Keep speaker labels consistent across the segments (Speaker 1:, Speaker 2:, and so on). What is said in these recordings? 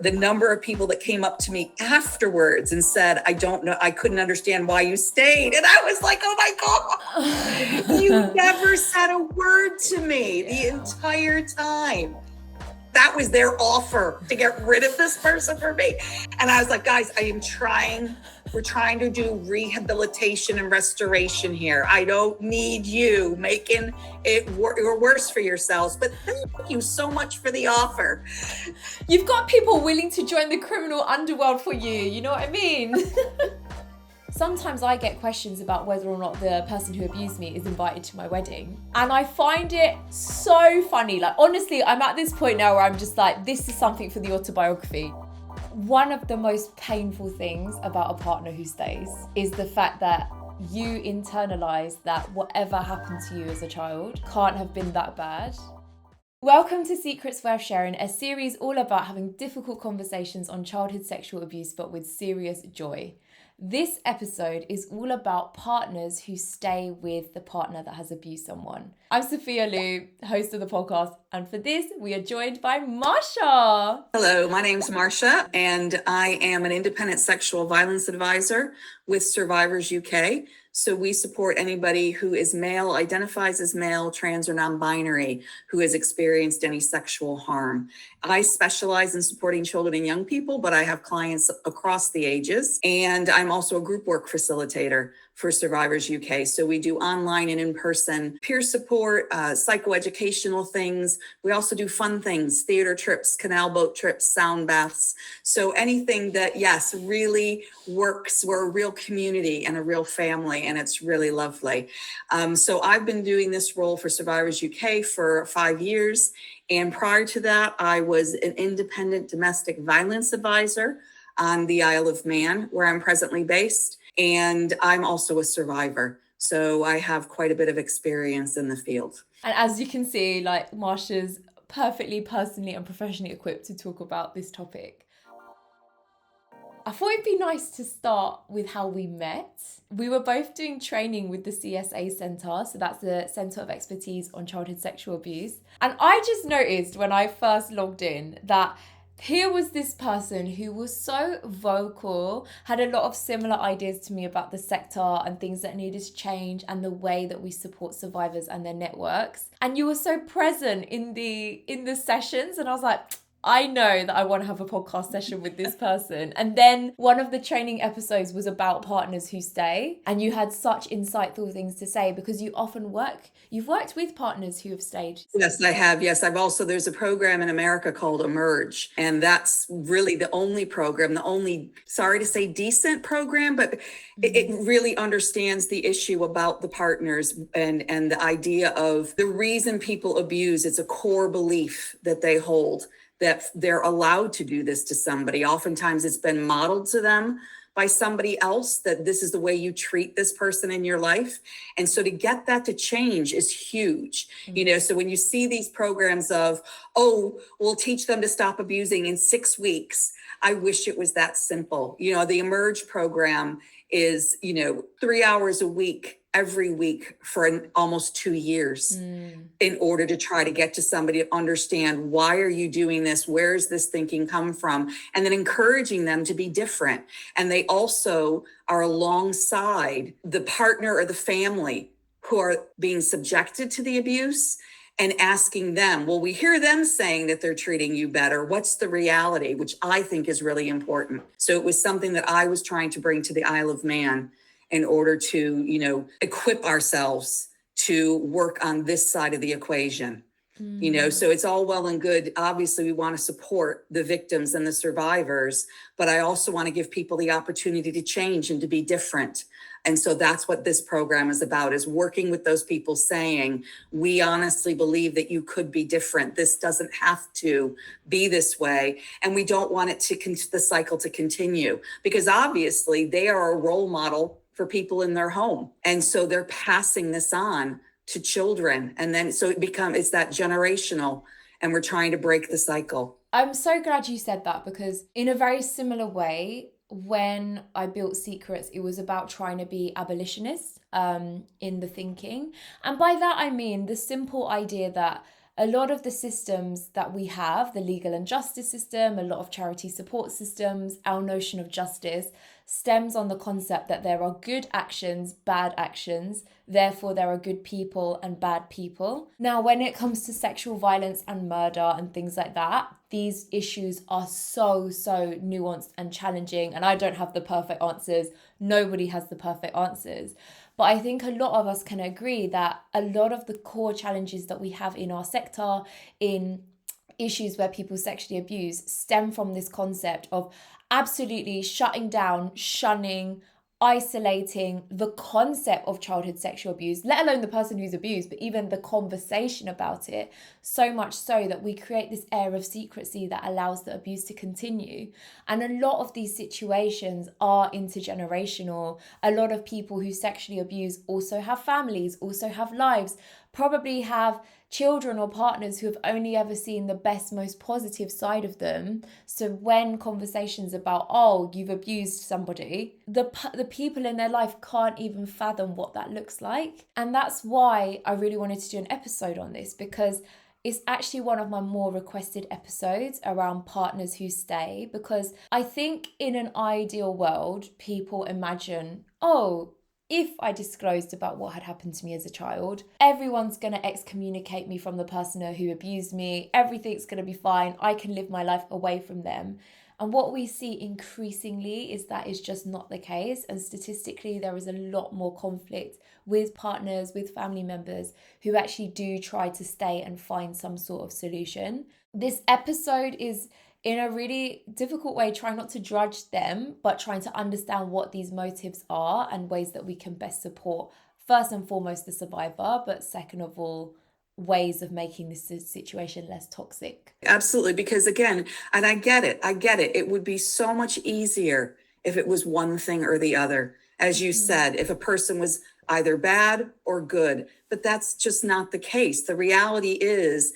Speaker 1: The number of people that came up to me afterwards and said, I don't know, I couldn't understand why you stayed. And I was like, oh my God, you never said a word to me the entire time. That was their offer to get rid of this person for me. And I was like, guys, we're trying to do rehabilitation and restoration here. I don't need you making it worse for yourselves, but thank you so much for the offer.
Speaker 2: You've got people willing to join the criminal underworld for you know what I mean? Sometimes I get questions about whether or not the person who abused me is invited to my wedding. And I find it so funny. Like, honestly, I'm at this point now where I'm just like, this is something for the autobiography. One of the most painful things about a partner who stays is the fact that you internalize that whatever happened to you as a child can't have been that bad. Welcome to Secrets Worth Sharing, a series all about having difficult conversations on childhood sexual abuse, but with serious joy. This episode is all about partners who stay with the partner that has abused someone. I'm Sophia, host of the podcast, and for this, we are joined by Marcia.
Speaker 1: Hello, my name's Marcia, and I am an independent sexual violence advisor with Survivors UK. So we support anybody who is male, identifies as male, trans, or non-binary, who has experienced any sexual harm. I specialize in supporting children and young people, but I have clients across the ages. And I'm also a group work facilitator for Survivors UK. So we do online and in-person peer support, psychoeducational things. We also do fun things, theater trips, canal boat trips, sound baths. So anything that, yes, really works. We're a real community and a real family, and it's really lovely. So I've been doing this role for Survivors UK for 5 years. And prior to that, I was an independent domestic violence advisor on the Isle of Man, where I'm presently based. And I'm also a survivor. So I have quite a bit of experience in the field.
Speaker 2: And as you can see, like, Marcia's perfectly personally and professionally equipped to talk about this topic. I thought it'd be nice to start with how we met. We were both doing training with the CSA Centre, so that's the Centre of Expertise on Childhood Sexual Abuse. And I just noticed when I first logged in that here was this person who was so vocal, had a lot of similar ideas to me about the sector and things that needed to change and the way that we support survivors and their networks. And you were so present in the sessions, and I was like, I know that I want to have a podcast session with this person. And then one of the training episodes was about partners who stay. And you had such insightful things to say because you've worked with partners who have stayed.
Speaker 1: Yes, I have. Yes, there's a program in America called Emerge. And that's really the only program, sorry to say decent program, but it really understands the issue about the partners and the idea of the reason people abuse. It's a core belief that they hold, that they're allowed to do this to somebody. Oftentimes it's been modeled to them by somebody else, that this is the way you treat this person in your life. And so to get that to change is huge. So when you see these programs of, we'll teach them to stop abusing in 6 weeks, I wish it was that simple. The Emerge program is, 3 hours a week, every week for almost 2 years in order to try to get to somebody to understand, why are you doing this? Where is this thinking come from? And then encouraging them to be different. And they also are alongside the partner or the family who are being subjected to the abuse and asking them, well, we hear them saying that they're treating you better. What's the reality? Which I think is really important. So it was something that I was trying to bring to the Isle of Man in order to, equip ourselves to work on this side of the equation. So it's all well and good. Obviously, we want to support the victims and the survivors, but I also want to give people the opportunity to change and to be different. And so that's what this program is about, is working with those people saying, we honestly believe that you could be different. This doesn't have to be this way. And we don't want it the cycle to continue, because obviously they are a role model for people in their home. And so they're passing this on to children. And then so it's that generational, and we're trying to break the cycle.
Speaker 2: I'm so glad you said that, because in a very similar way, when I built Secrets, it was about trying to be abolitionist in the thinking. And by that, I mean the simple idea that a lot of the systems that we have, the legal and justice system, a lot of charity support systems, our notion of justice stems on the concept that there are good actions, bad actions, therefore there are good people and bad people. Now, when it comes to sexual violence and murder and things like that, these issues are so nuanced and challenging, and I don't have the perfect answers. Nobody has the perfect answers. But I think a lot of us can agree that a lot of the core challenges that we have in our sector, in issues where people sexually abuse, stem from this concept of absolutely shutting down, shunning, isolating the concept of childhood sexual abuse, let alone the person who's abused, but even the conversation about it, so much so that we create this air of secrecy that allows the abuse to continue. And a lot of these situations are intergenerational. A lot of people who sexually abuse also have families, also have lives, probably have children or partners who have only ever seen the best, most positive side of them. So when conversations about, oh, you've abused somebody, the people in their life can't even fathom what that looks like. And that's why I really wanted to do an episode on this, because it's actually one of my more requested episodes around partners who stay, because I think in an ideal world, people imagine, oh, if I disclosed about what had happened to me as a child, everyone's going to excommunicate me from the person who abused me. Everything's going to be fine. I can live my life away from them. And what we see increasingly is that is just not the case. And statistically, there is a lot more conflict with partners, with family members who actually do try to stay and find some sort of solution. This episode is, in a really difficult way, trying not to judge them, but trying to understand what these motives are and ways that we can best support, first and foremost, the survivor, but second of all, ways of making this situation less toxic.
Speaker 1: Absolutely, because again, and I get it, it would be so much easier if it was one thing or the other. As you said, if a person was either bad or good, but that's just not the case. The reality is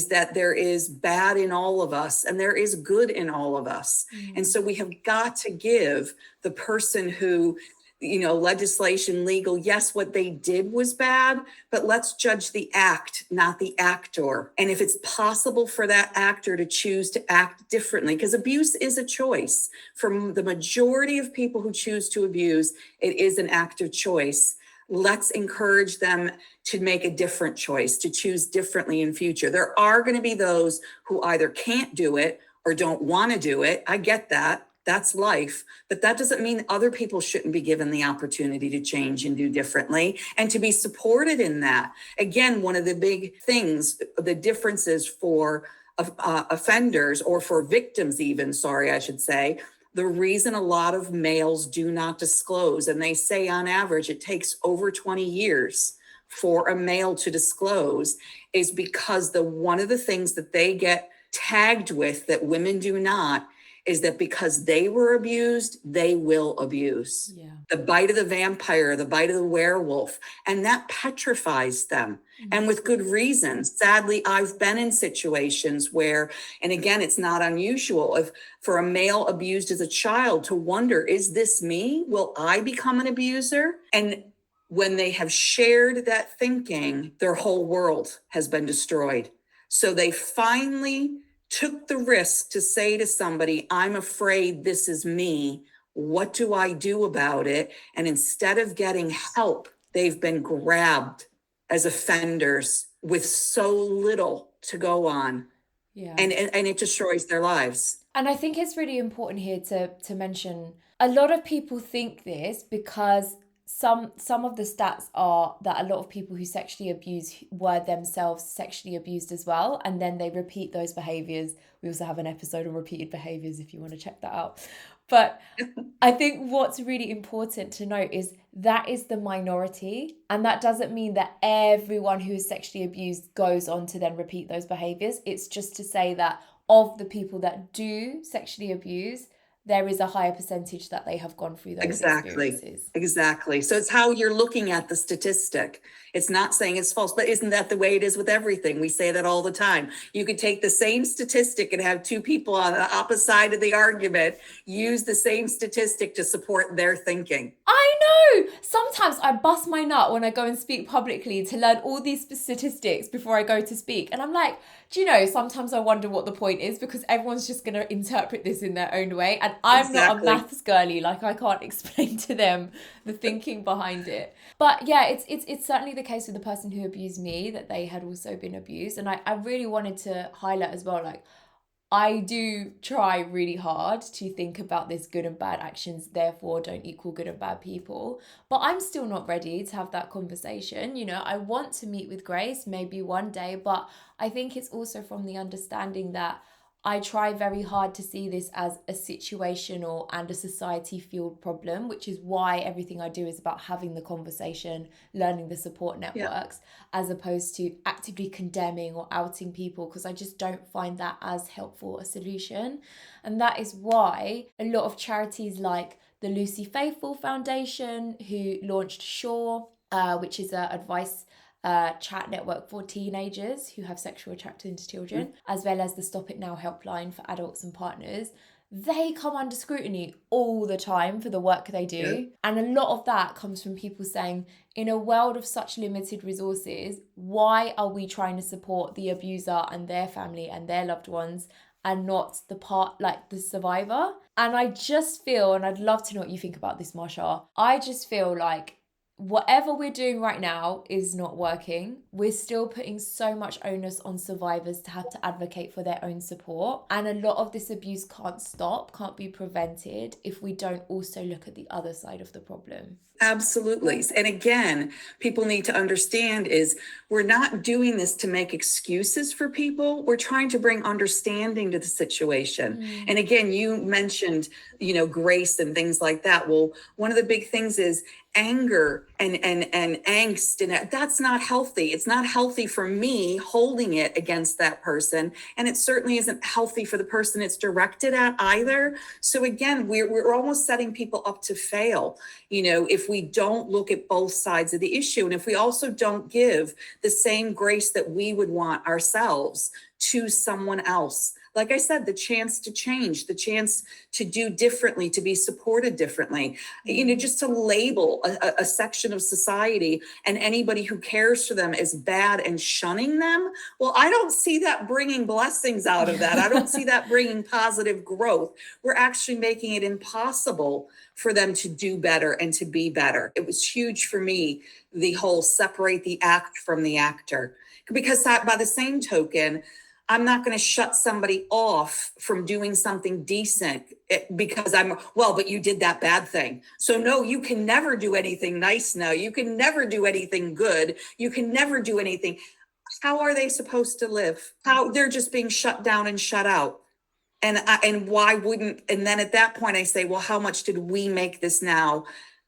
Speaker 1: that there is bad in all of us and there is good in all of us. And so we have got to give the person who, legislation, legal, yes, what they did was bad, but let's judge the act, not the actor. And if it's possible for that actor to choose to act differently, because abuse is a choice. For the majority of people who choose to abuse, it is an act of choice. Let's encourage them to make a different choice, to choose differently in future. There are going to be those who either can't do it or don't want to do it. I get that. That's life. But that doesn't mean other people shouldn't be given the opportunity to change and do differently and to be supported in that. Again, one of the big things, the differences for offenders or for victims even, I should say, the reason a lot of males do not disclose, and they say on average it takes over 20 years for a male to disclose, is because one of the things that they get tagged with that women do not is that because they were abused, they will abuse.
Speaker 2: Yeah.
Speaker 1: The bite of the vampire, the bite of the werewolf, and that petrifies them. And with good reason. Sadly, I've been in situations where, and again, it's not unusual for a male abused as a child to wonder, is this me? Will I become an abuser? And when they have shared that thinking, their whole world has been destroyed. So they finally took the risk to say to somebody, I'm afraid this is me. What do I do about it? And instead of getting help, they've been grabbed as offenders with so little to go on.
Speaker 2: Yeah.
Speaker 1: And it destroys their lives.
Speaker 2: And I think it's really important here to mention, a lot of people think this because some of the stats are that a lot of people who sexually abuse were themselves sexually abused as well, and then they repeat those behaviors. We also have an episode on repeated behaviors if you want to check that out. But I think what's really important to note is that is the minority, and that doesn't mean that everyone who is sexually abused goes on to then repeat those behaviors. It's just to say that of the people that do sexually abuse, there is a higher percentage that they have gone through those experiences.
Speaker 1: Exactly. So it's how you're looking at the statistic. It's not saying it's false, but isn't that the way it is with everything? We say that all the time. You could take the same statistic and have two people on the opposite side of the argument use the same statistic to support their thinking.
Speaker 2: I know. Sometimes I bust my nut when I go and speak publicly to learn all these statistics before I go to speak. And I'm like, do you know, sometimes I wonder what the point is, because everyone's just going to interpret this in their own way. And I'm not a maths girly. Like, I can't explain to them the thinking behind it. But yeah, it's certainly the case with the person who abused me, that they had also been abused. And I really wanted to highlight as well, like, I do try really hard to think about this good and bad actions, therefore don't equal good and bad people. But I'm still not ready to have that conversation. You know, I want to meet with Grace maybe one day, but I think it's also from the understanding that I try very hard to see this as a situational and a society-fueled problem, which is why everything I do is about having the conversation, learning the support networks, as opposed to actively condemning or outing people, because I just don't find that as helpful a solution. And that is why a lot of charities like the Lucy Faithfull Foundation, who launched Shore, which is an advice chat network for teenagers who have sexual attraction to children, as well as the Stop It Now helpline for adults and partners, they come under scrutiny all the time for the work they do. Yeah. And a lot of that comes from people saying, in a world of such limited resources, why are we trying to support the abuser and their family and their loved ones and not the survivor? And I just feel, and I'd love to know what you think about this, Marcia, I just feel like whatever we're doing right now is not working. We're still putting so much onus on survivors to have to advocate for their own support. And a lot of this abuse can't be prevented if we don't also look at the other side of the problem.
Speaker 1: Absolutely. And again, people need to understand is we're not doing this to make excuses for people. We're trying to bring understanding to the situation. And again, you mentioned, grace and things like that. Well, one of the big things is anger and angst, and that's not healthy. It's not healthy for me holding it against that person, and it certainly isn't healthy for the person it's directed at either. So again, we're almost setting people up to fail, if we don't look at both sides of the issue, and if we also don't give the same grace that we would want ourselves to someone else. Like I said, the chance to change, the chance to do differently, to be supported differently, just to label a section of society and anybody who cares for them as bad and shunning them. Well, I don't see that bringing blessings out of that. I don't see that bringing positive growth. We're actually making it impossible for them to do better and to be better. It was huge for me, the whole separate the act from the actor, because by the same token, I'm not going to shut somebody off from doing something decent because but you did that bad thing. So no, you can never do anything nice now. You can never do anything good. You can never do anything. How are they supposed to live? How they're just being shut down and shut out. And why wouldn't, and then at that point I say, well, how much did we make this now?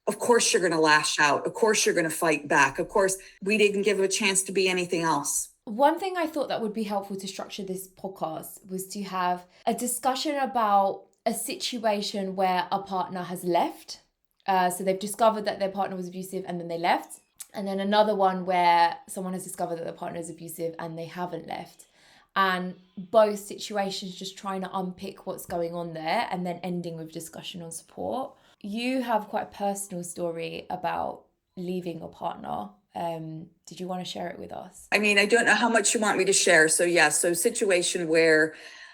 Speaker 1: Of course you're going to lash out. Of course you're going to fight back. Of course we didn't give a chance to be anything else.
Speaker 2: One thing I thought that would be helpful to structure this podcast was to have a discussion about a situation where a partner has left. So they've discovered that their partner was abusive and then they left. And then another one where someone has discovered that their partner is abusive and they haven't left. And both situations just trying to unpick what's going on there and then ending with discussion on support. You have quite a personal story about leaving a partner. Did you want to share it with us?
Speaker 1: I mean, I don't know how much you want me to share. So situation where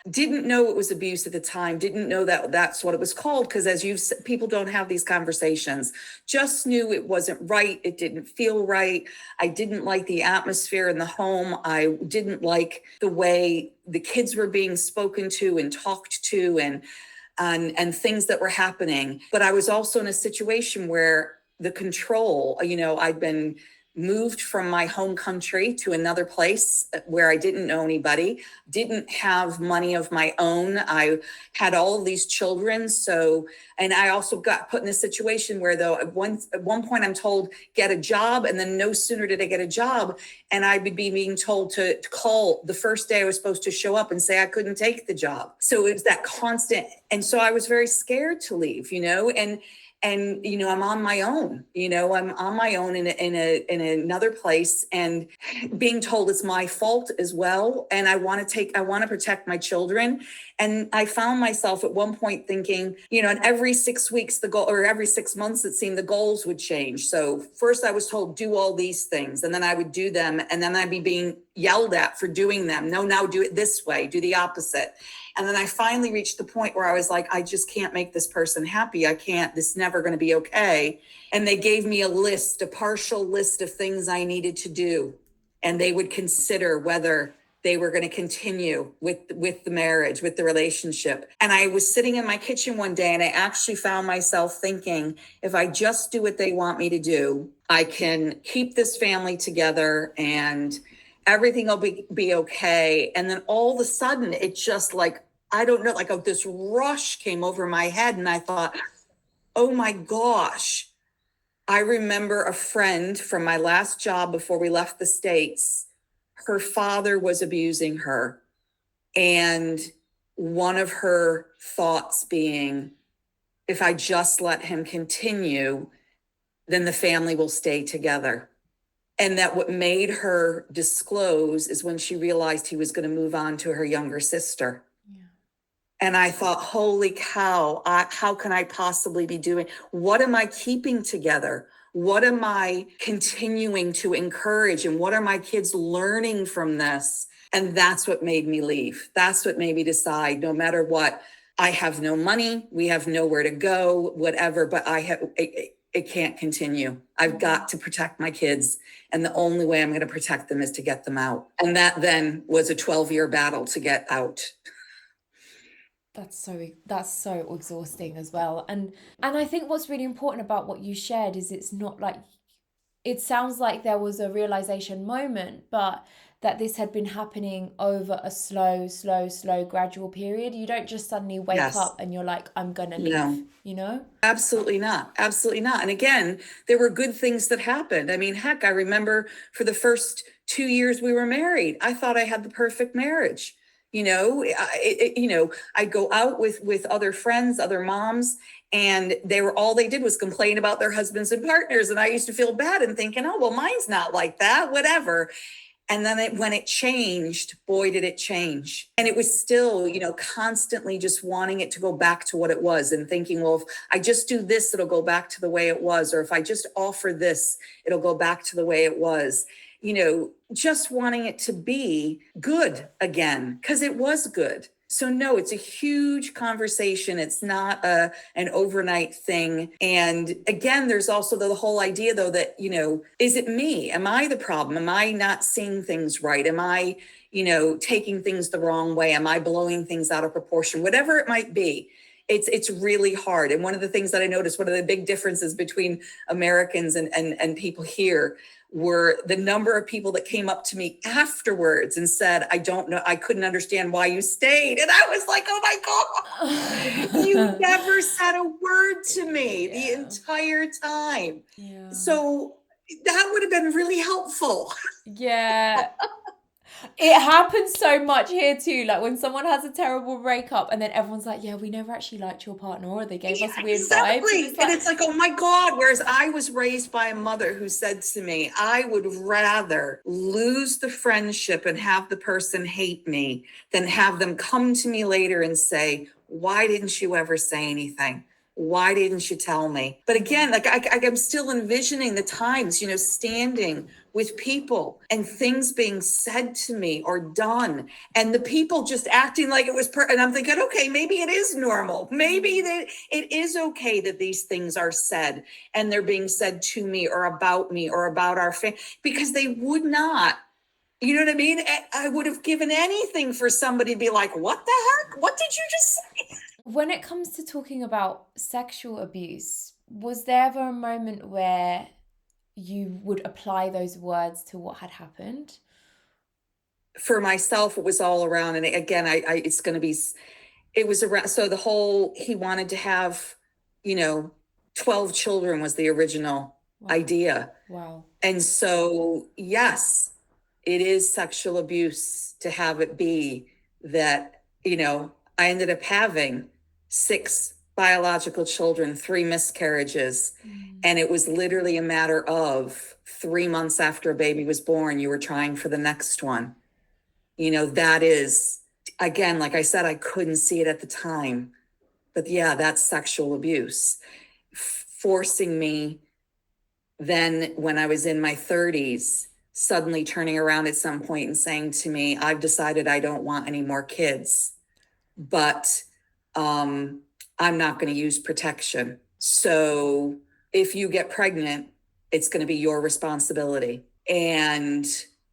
Speaker 1: didn't know it was abuse at the time, didn't know that that's what it was called, because as you've said, people don't have these conversations, just knew it wasn't right. It didn't feel right. I didn't like the atmosphere in the home. I didn't like the way the kids were being spoken to and talked to and things that were happening. But I was also in a situation where the control, I'd been moved from my home country to another place where I didn't know anybody, didn't have money of my own. I had all of these children. So, and I also got put in a situation where, though, at one point I'm told, get a job. And then no sooner did I get a job, and I would be being told to call the first day I was supposed to show up and say I couldn't take the job. So it was that constant. And so I was very scared to leave, and I'm on my own. I'm on my own in another place, and being told it's my fault as well. And I want to protect my children. And I found myself at one point thinking, and every 6 weeks or every 6 months, it seemed the goals would change. So first I was told, do all these things, and then I would do them, and then I'd be being yelled at for doing them. No, now do it this way, do the opposite. And then I finally reached the point where I was like, I just can't make this person happy. This is never going to be okay. And they gave me a partial list of things I needed to do. And they would consider whether they were going to continue with the marriage, with the relationship. And I was sitting in my kitchen one day, and I actually found myself thinking, if I just do what they want me to do, I can keep this family together and everything will be okay. And then all of a sudden, it just I don't know, this rush came over my head, and I thought, oh my gosh. I remember a friend from my last job before we left the States. Her father was abusing her. And one of her thoughts being, if I just let him continue, then the family will stay together. And that what made her disclose is when she realized he was going to move on to her younger sister. Yeah. And I thought, holy cow, how can I possibly be doing? What am I keeping together? What am I continuing to encourage? And what are my kids learning from this? And that's what made me leave. That's what made me decide, no matter what, I have no money, we have nowhere to go, whatever, but it can't continue. I've got to protect my kids. And the only way I'm going to protect them is to get them out. And that then was a 12-year battle to get out.
Speaker 2: That's so exhausting as well. And I think what's really important about what you shared is it's not like, it sounds like there was a realization moment, but that this had been happening over a slow, gradual period. You don't just suddenly wake up and you're like, I'm going to leave,
Speaker 1: Absolutely not. Absolutely not. And again, there were good things that happened. I mean, heck, I remember for the first 2 years we were married, I thought I had the perfect marriage. I'd go out with other friends, other moms, and all they did was complain about their husbands and partners. And I used to feel bad and thinking, oh, well, mine's not like that, whatever. And then when it changed, boy, did it change. And it was still, constantly just wanting it to go back to what it was and thinking, well, if I just do this, it'll go back to the way it was. Or if I just offer this, it'll go back to the way it was. Just wanting it to be good again, because it was good. So no, it's a huge conversation. It's not an overnight thing. And again, there's also the whole idea, though, that, is it me? Am I the problem? Am I not seeing things right? Am I, taking things the wrong way? Am I blowing things out of proportion? Whatever it might be. It's really hard. And one of the things that I noticed, one of the big differences between Americans and people here were the number of people that came up to me afterwards and said, I don't know, I couldn't understand why you stayed. And I was like, oh my God, you never said a word to me the entire time. Yeah. So that would have been really helpful.
Speaker 2: Yeah. It happens so much here too. Like when someone has a terrible breakup and then everyone's like, yeah, we never actually liked your partner, or they gave us weird vibes.
Speaker 1: And it's like, oh my God. Whereas I was raised by a mother who said to me, I would rather lose the friendship and have the person hate me than have them come to me later and say, why didn't you ever say anything? Why didn't you tell me? But again, I'm still envisioning the times, standing with people and things being said to me or done, and the people just acting like it was and I'm thinking, okay, maybe it is normal. Maybe it is okay that these things are said and they're being said to me or about our family, because they would not. You know what I mean? I would have given anything for somebody to be like, what the heck? What did you just say?
Speaker 2: When it comes to talking about sexual abuse, was there ever a moment where you would apply those words to what had happened?
Speaker 1: For myself, it was all around. And again, it's going to be, it was around. So the whole, he wanted to have, 12 children was the original idea.
Speaker 2: Wow.
Speaker 1: And so, yes, it is sexual abuse to have it be that, I ended up having 6 biological children, 3 miscarriages. And it was literally a matter of 3 months after a baby was born, you were trying for the next one. That is, again, like I said, I couldn't see it at the time. But yeah, that's sexual abuse. Forcing me then, when I was in my 30s, suddenly turning around at some point and saying to me, I've decided I don't want any more kids, but I'm not going to use protection. So if you get pregnant, it's going to be your responsibility. And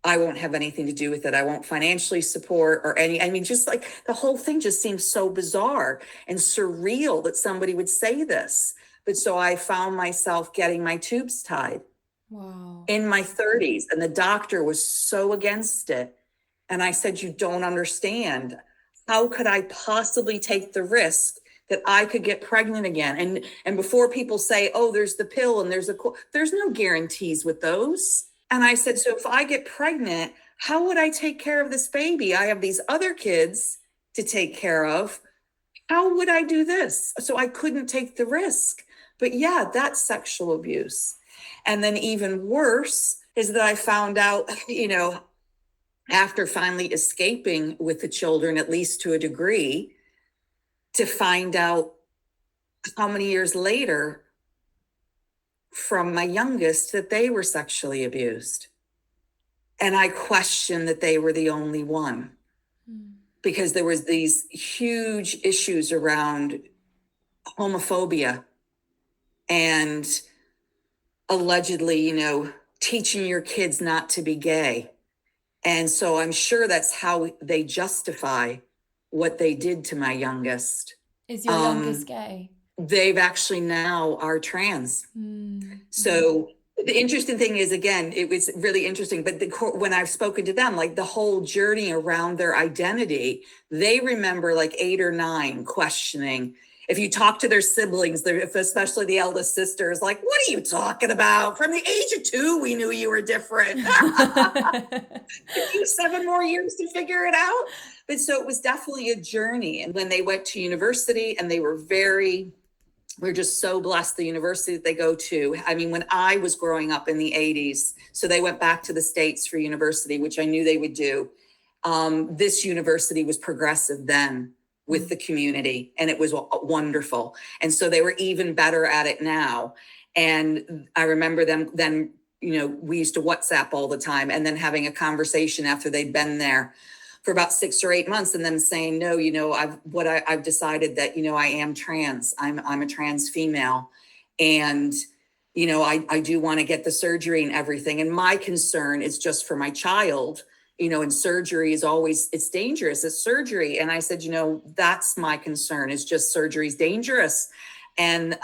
Speaker 1: I won't have anything to do with it. I won't financially support or just like the whole thing just seems so bizarre and surreal that somebody would say this. But so I found myself getting my tubes tied.
Speaker 2: Wow.
Speaker 1: In my 30s, and the doctor was so against it. And I said, you don't understand. How could I possibly take the risk that I could get pregnant again? And before people say, oh, there's the pill and there's no guarantees with those. And I said, so if I get pregnant, how would I take care of this baby? I have these other kids to take care of. How would I do this? So I couldn't take the risk. But yeah, that's sexual abuse. And then even worse is that I found out, after finally escaping with the children, at least to a degree, to find out how many years later from my youngest that they were sexually abused. And I questioned that they were the only one, because there was these huge issues around homophobia and allegedly, teaching your kids not to be gay. And so I'm sure that's how they justify what they did to my youngest.
Speaker 2: Is your youngest gay?
Speaker 1: They've actually now are trans. So the interesting thing is, again, it was really interesting, but when I've spoken to them, like the whole journey around their identity, they remember like 8 or 9 questioning. If you talk to their siblings, especially the eldest sister, is like, what are you talking about? From the age of 2, we knew you were different. It took 7 more years to figure it out. But so it was definitely a journey. And when they went to university, and we're just so blessed, the university that they go to. I mean, when I was growing up in the 80s, so they went back to the States for university, which I knew they would do. This university was progressive then with the community, and it was wonderful. And so they were even better at it now. And I remember them then, we used to WhatsApp all the time, and then having a conversation after they'd been there for about 6 or 8 months, and then saying, no, I've decided that, I am trans. I'm a trans female. And, I do want to get the surgery and everything. And my concern is just for my child, and surgery is always, it's dangerous, it's surgery. And I said, that's my concern, is just surgery is dangerous. And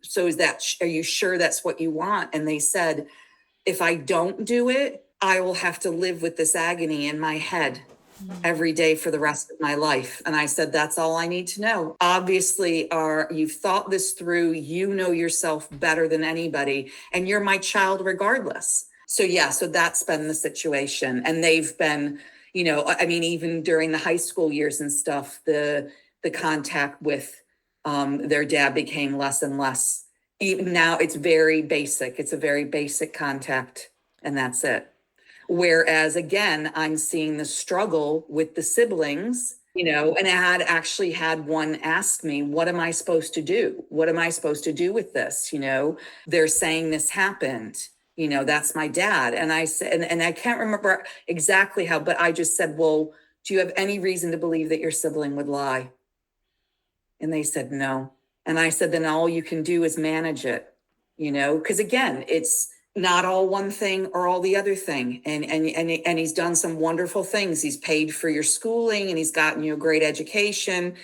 Speaker 1: so are you sure that's what you want? And they said, if I don't do it, I will have to live with this agony in my head every day for the rest of my life. And I said, that's all I need to know. Obviously, you've thought this through, yourself better than anybody, and you're my child regardless. So yeah, so that's been the situation. And they've been, even during the high school years and stuff, the contact with their dad became less and less. Even now, it's very basic. It's a very basic contact, and that's it. Whereas again, I'm seeing the struggle with the siblings, and I had actually had one ask me, what am I supposed to do? What am I supposed to do with this? They're saying this happened, that's my dad. And I said, and I can't remember exactly how, but I just said, well, do you have any reason to believe that your sibling would lie? And they said, no. And I said, then all you can do is manage it, because again, it's not all one thing or all the other thing. And he's done some wonderful things. He's paid for your schooling, and he's gotten you a great education.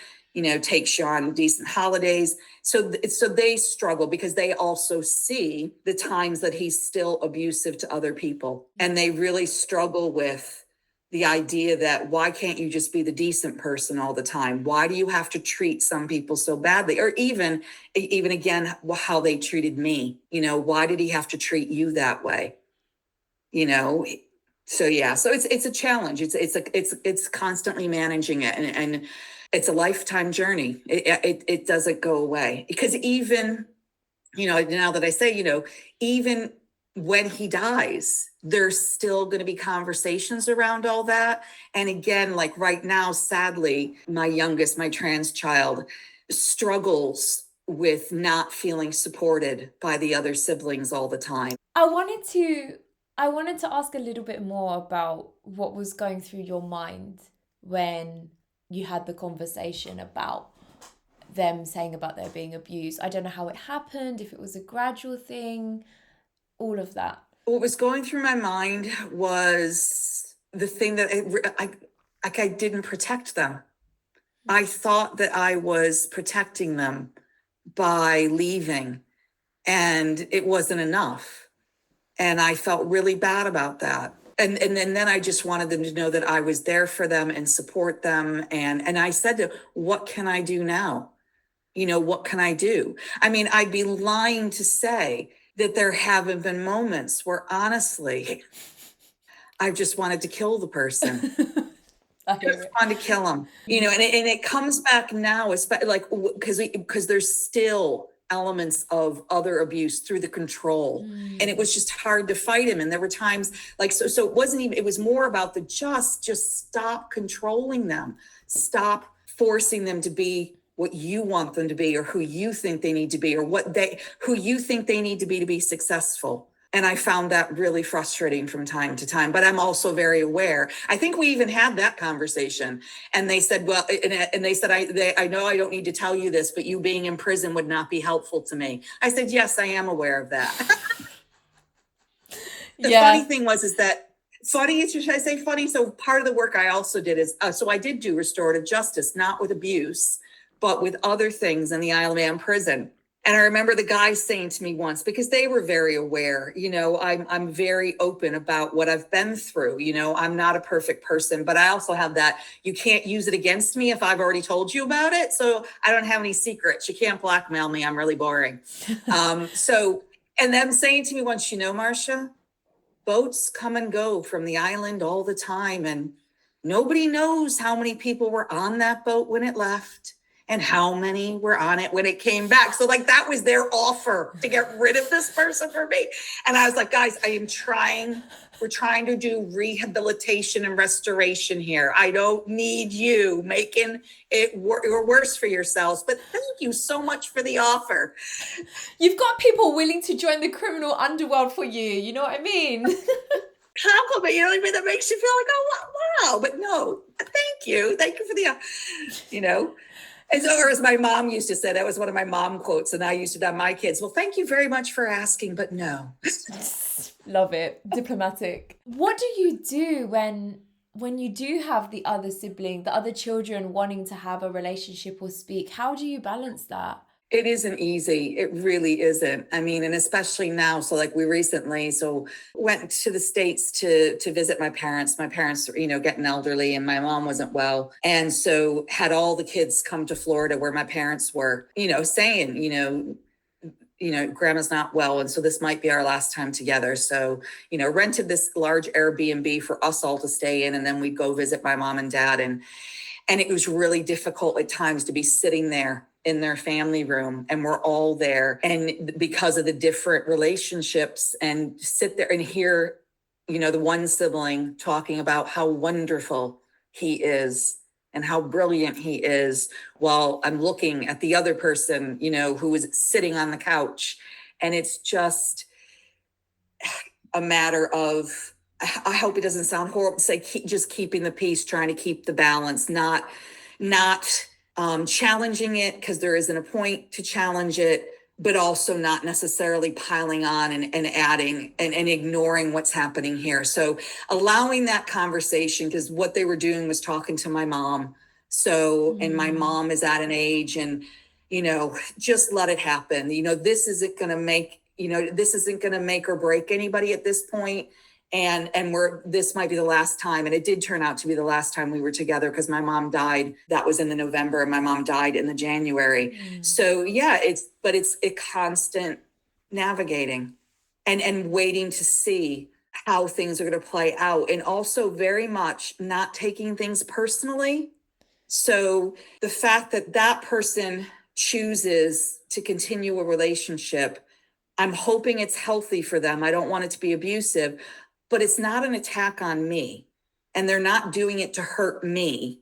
Speaker 1: takes you on decent holidays. So they struggle because they also see the times that he's still abusive to other people. And they really struggle with the idea that why can't you just be the decent person all the time? Why do you have to treat some people so badly? Or even again, how they treated me, why did he have to treat you that way? So yeah, so it's a challenge. It's constantly managing it, and it's a lifetime journey. It doesn't go away, because even, now that I say, even when he dies, there's still going to be conversations around all that. And again, like right now, sadly, my youngest, my trans child, struggles with not feeling supported by the other siblings all the time.
Speaker 2: I wanted to ask a little bit more about what was going through your mind when you had the conversation about them saying about their being abused. I don't know how it happened, if it was a gradual thing, all of that.
Speaker 1: What was going through my mind was the thing that I didn't protect them. I thought that I was protecting them by leaving, and it wasn't enough. And I felt really bad about that. And then I just wanted them to know that I was there for them and support them. And I said to them, what can I do now? What can I do? I mean, I'd be lying to say that there haven't been moments where honestly, I just wanted to kill the person. I just wanted to kill him, and it comes back now, especially like, because there's still elements of other abuse through the control. And it was just hard to fight him. And there were times like, so it wasn't even, it was more about the just stop controlling them. Stop forcing them to be what you want them to be, or who you think they need to be, or who you think they need to be successful. And I found that really frustrating from time to time, but I'm also very aware. I think we even had that conversation, and they said, well, and they said, I know I don't need to tell you this, but you being in prison would not be helpful to me. I said, yes, I am aware of that. The funny thing is that funny, should I say funny? So part of the work I also did is, so I did do restorative justice, not with abuse, but with other things in the Isle of Man prison. And I remember the guy saying to me once, because they were very aware, I'm very open about what I've been through. I'm not a perfect person, but I also have that, you can't use it against me if I've already told you about it. So I don't have any secrets. You can't blackmail me. I'm really boring. And them saying to me once, Marcia, boats come and go from the island all the time. And nobody knows how many people were on that boat when it left, and how many were on it when it came back. So like, that was their offer to get rid of this person for me. And I was like, guys, we're trying to do rehabilitation and restoration here. I don't need you making it worse for yourselves, but thank you so much for the offer.
Speaker 2: You've got people willing to join the criminal underworld for you. You know what I mean?
Speaker 1: Compliment, that makes you feel like, oh, wow. But no, thank you for the, And so, or as my mom used to say, that was one of my mom quotes, and I used it on my kids. Well, thank you very much for asking, but no.
Speaker 2: Love it. Diplomatic. What do you do when you do have the other sibling, the other children wanting to have a relationship or speak? How do you balance that?
Speaker 1: It isn't easy. It really isn't. I mean, and especially now. So like we recently, went to the States to visit my parents. My parents, getting elderly, and my mom wasn't well. And so had all the kids come to Florida where my parents were, saying, grandma's not well. And so this might be our last time together. So, rented this large Airbnb for us all to stay in. And then we'd go visit my mom and dad. And it was really difficult at times to be sitting there in their family room, and we're all there, and because of the different relationships, and sit there and hear, the one sibling talking about how wonderful he is and how brilliant he is, while I'm looking at the other person, who is sitting on the couch. And it's just a matter of, I hope it doesn't sound horrible to say, just keeping the peace, trying to keep the balance, not challenging it, because there isn't a point to challenge it, but also not necessarily piling on and adding and ignoring what's happening here. So allowing that conversation, because what they were doing was talking to my mom So, and my mom is at an age, and, just let it happen. This isn't going to make or break anybody at this point. And this might be the last time. And it did turn out to be the last time we were together, because my mom died. That was in the November, and my mom died in the January. So yeah, it's a constant navigating and waiting to see how things are going to play out, and also very much not taking things personally. So the fact that that person chooses to continue a relationship, I'm hoping it's healthy for them. I don't want it to be abusive, but it's not an attack on me, and they're not doing it to hurt me,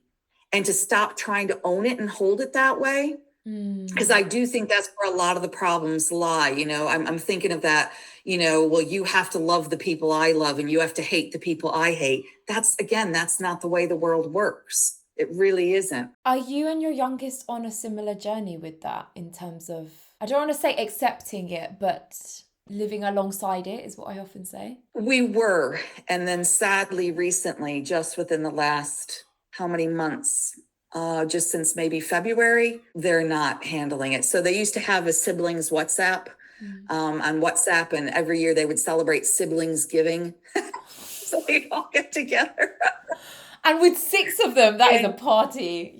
Speaker 1: and to stop trying to own it and hold it that way. Because I do think that's where a lot of the problems lie. I'm thinking of that, well, you have to love the people I love, and you have to hate the people I hate. That's not the way the world works. It really isn't.
Speaker 2: Are you and your youngest on a similar journey with that, in terms of, I don't want to say accepting it, but living alongside it is what I often say?
Speaker 1: We were. And then sadly, recently, just within the last, how many months? Just since maybe February, they're not handling it. So they used to have a siblings WhatsApp on WhatsApp, and every year they would celebrate siblings giving. So they'd all get together.
Speaker 2: And with 6 of them, that is a party,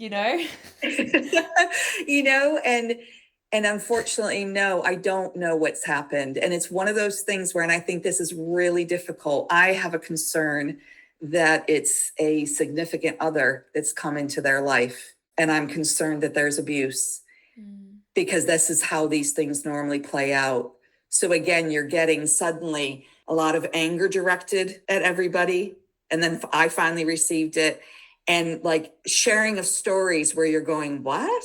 Speaker 1: And unfortunately, no, I don't know what's happened. And it's one of those things where, and I think this is really difficult, I have a concern that it's a significant other that's come into their life. And I'm concerned that there's abuse, because this is how these things normally play out. So again, you're getting suddenly a lot of anger directed at everybody. And then I finally received it, and like sharing of stories where you're going, what?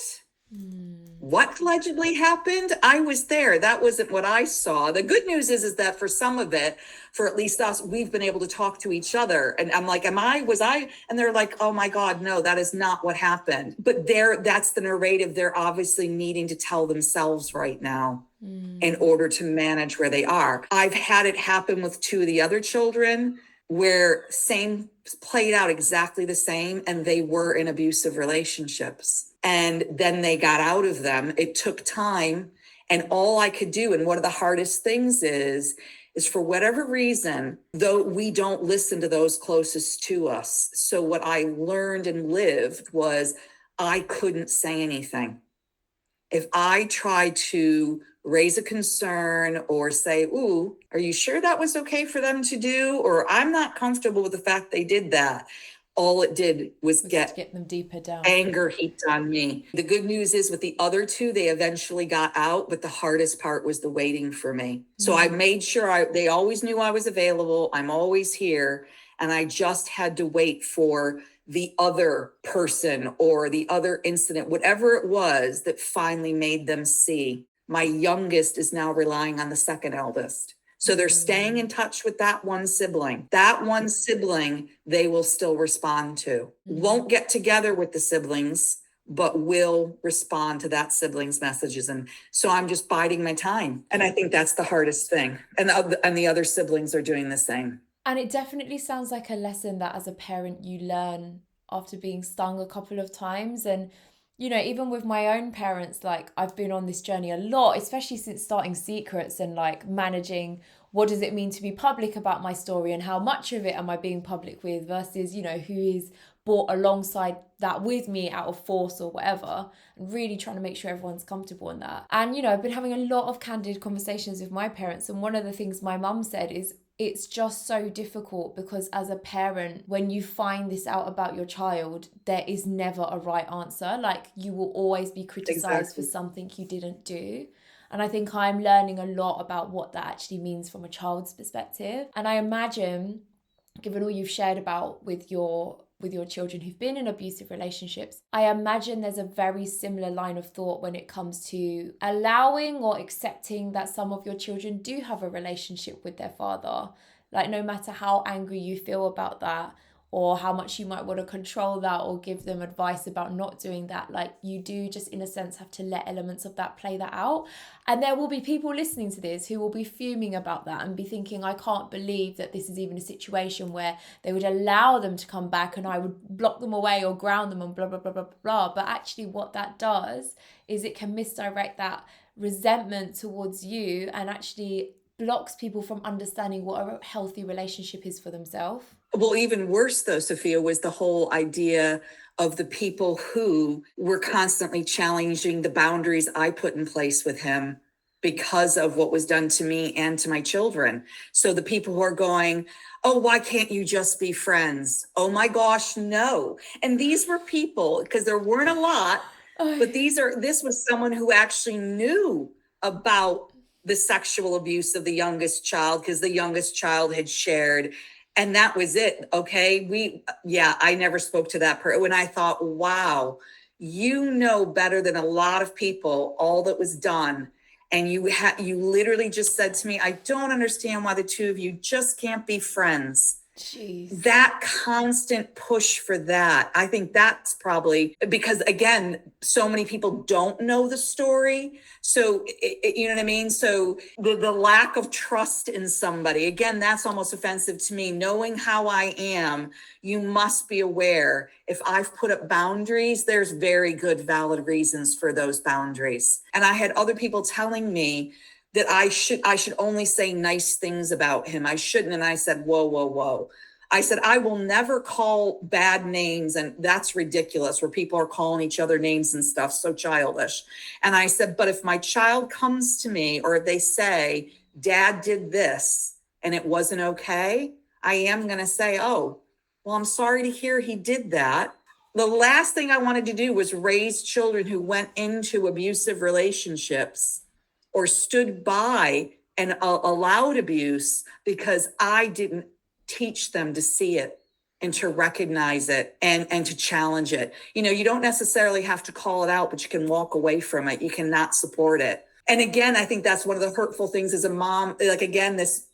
Speaker 1: What allegedly happened? I was there. That wasn't what I saw. The good news is that for some of it, for at least us, we've been able to talk to each other. And I'm like, was I? And they're like, oh my God, no, that is not what happened. But that's the narrative they're obviously needing to tell themselves right now in order to manage where they are. I've had it happen with 2 of the other children, where same played out exactly the same, and they were in abusive relationships. And then they got out of them. It took time. And all I could do, and one of the hardest things is for whatever reason, though we don't listen to those closest to us. So what I learned and lived was I couldn't say anything. If I tried to raise a concern or say, ooh, are you sure that was okay for them to do? Or I'm not comfortable with the fact they did that. All it did was
Speaker 2: get them deeper down.
Speaker 1: Anger heaped on me. The good news is with the other 2, they eventually got out, but the hardest part was the waiting for me. So I made sure they always knew I was available. I'm always here. And I just had to wait for the other person or the other incident, whatever it was, that finally made them see. My youngest is now relying on the second eldest. So they're staying in touch with that one sibling. That one sibling, they will still respond to. Won't get together with the siblings, but will respond to that sibling's messages. And so I'm just biding my time. And I think that's the hardest thing. And the other siblings are doing the same.
Speaker 2: And it definitely sounds like a lesson that as a parent you learn after being stung a couple of times. And even with my own parents, like I've been on this journey a lot, especially since starting Secrets, and like managing what does it mean to be public about my story, and how much of it am I being public with versus, who is brought alongside that with me out of force or whatever, and really trying to make sure everyone's comfortable in that. And, I've been having a lot of candid conversations with my parents. And one of the things my mum said is, it's just so difficult because as a parent, when you find this out about your child, there is never a right answer. Like you will always be criticized for something you didn't do. And I think I'm learning a lot about what that actually means from a child's perspective. And I imagine, given all you've shared about with your children who've been in abusive relationships, I imagine there's a very similar line of thought when it comes to allowing or accepting that some of your children do have a relationship with their father. Like no matter how angry you feel about that, or how much you might want to control that or give them advice about not doing that. Like, you do just, in a sense, have to let elements of that play that out. And there will be people listening to this who will be fuming about that and be thinking, I can't believe that this is even a situation where they would allow them to come back and I would block them away or ground them and blah, blah, blah, blah, blah. But actually what that does is it can misdirect that resentment towards you and actually blocks people from understanding what a healthy relationship is for themselves.
Speaker 1: Well, even worse though, Sophia, was the whole idea of the people who were constantly challenging the boundaries I put in place with him because of what was done to me and to my children. So the people who are going, oh, why can't you just be friends? Oh my gosh, no. And these were people, because there weren't a lot, but this was someone who actually knew about the sexual abuse of the youngest child, because the youngest child had shared. And that was it. Okay. I never spoke to that person. When I thought, wow, you know better than a lot of people all that was done. And you literally just said to me, I don't understand why the two of you just can't be friends.
Speaker 2: Jeez.
Speaker 1: That constant push for that, I think that's probably because, again, so many people don't know the story. So, you know what I mean? So the lack of trust in somebody, again, that's almost offensive to me. Knowing how I am, you must be aware if I've put up boundaries, there's very good, valid reasons for those boundaries. And I had other people telling me that I should only say nice things about him. I shouldn't. And I said, whoa, whoa, whoa. I said, I will never call bad names. And that's ridiculous, where people are calling each other names and stuff. So childish. And I said, but if my child comes to me, or if they say, Dad did this and it wasn't okay, I am going to say, oh, well, I'm sorry to hear he did that. The last thing I wanted to do was raise children who went into abusive relationships or stood by and allowed abuse because I didn't teach them to see it and to recognize it and to challenge it. You know, you don't necessarily have to call it out, but you can walk away from it. You cannot support it. And again, I think that's one of the hurtful things as a mom, like, again, this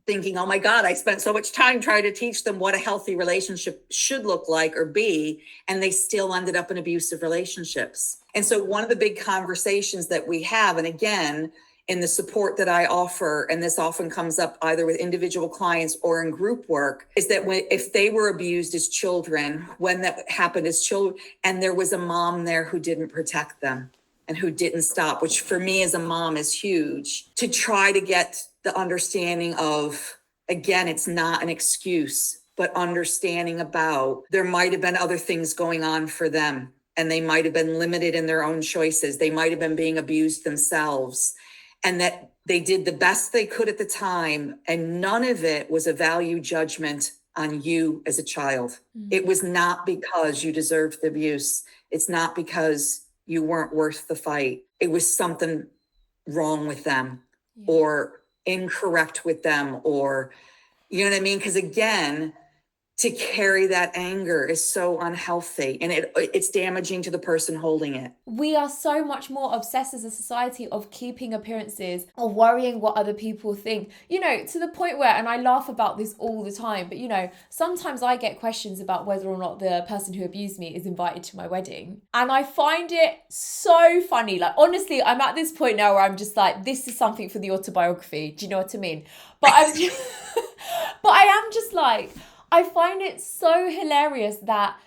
Speaker 1: thinking, oh my God, I spent so much time trying to teach them what a healthy relationship should look like or be, and they still ended up in abusive relationships. And so one of the big conversations that we have, and again, in the support that I offer, and this often comes up either with individual clients or in group work, is that if they were abused as children, when that happened as children, and there was a mom there who didn't protect them and who didn't stop, which for me as a mom is huge, to try to get the understanding of, again, it's not an excuse, but understanding about there might have been other things going on for them, and they might have been limited in their own choices. They might have been being abused themselves, and that they did the best they could at the time. And none of it was a value judgment on you as a child. It was not because you deserved the abuse. It's not because you weren't worth the fight. It was something wrong with them or incorrect with them, or, you know what I mean? Because again, to carry that anger is so unhealthy, and it's damaging to the person holding it.
Speaker 2: We are so much more obsessed as a society of keeping appearances or worrying what other people think, you know, to the point where, and I laugh about this all the time, but you know, sometimes I get questions about whether or not the person who abused me is invited to my wedding. And I find it so funny. Like, honestly, I'm at this point now where I'm just like, this is something for the autobiography. Do you know what I mean? But but I am just like, I find it so hilarious that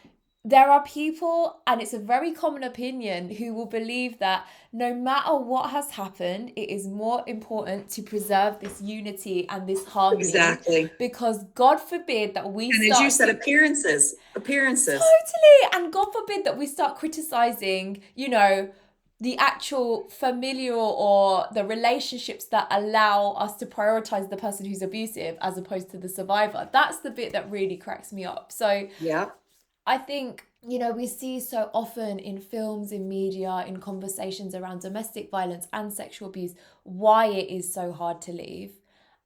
Speaker 2: there are people, and it's a very common opinion, who will believe that no matter what has happened, it is more important to preserve this unity and this harmony.
Speaker 1: Exactly.
Speaker 2: Because God forbid that we
Speaker 1: and
Speaker 2: start...
Speaker 1: as you said, appearances.
Speaker 2: Totally. And God forbid that we start criticizing, you know, the actual familial or the relationships that allow us to prioritize the person who's abusive as opposed to the survivor. That's the bit that really cracks me up. So
Speaker 1: yeah,
Speaker 2: I think, you know, we see so often in films, in media, in conversations around domestic violence and sexual abuse, why it is so hard to leave.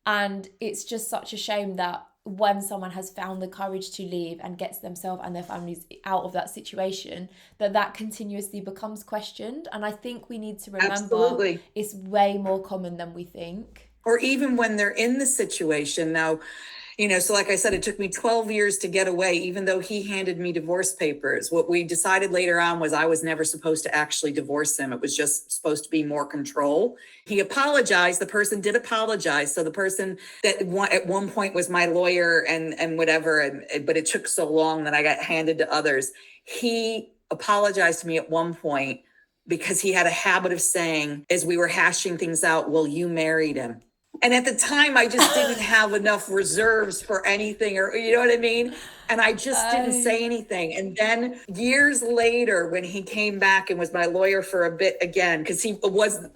Speaker 2: And it's just such a shame that when someone has found the courage to leave and gets themselves and their families out of that situation, that continuously becomes questioned. And I think we need to remember it's way more common than we think.
Speaker 1: Or even when they're in the situation. Now, So like I said, it took me 12 years to get away, even though he handed me divorce papers. What we decided later on was I was never supposed to actually divorce him. It was just supposed to be more control. He apologized. The person did apologize. So the person that at one point was my lawyer and whatever, but it took so long that I got handed to others. He apologized to me at one point because he had a habit of saying, as we were hashing things out, well, you married him. And at the time, I just didn't have enough reserves for anything, or you know what I mean? And I just didn't say anything. And then years later, when he came back and was my lawyer for a bit again, because he was,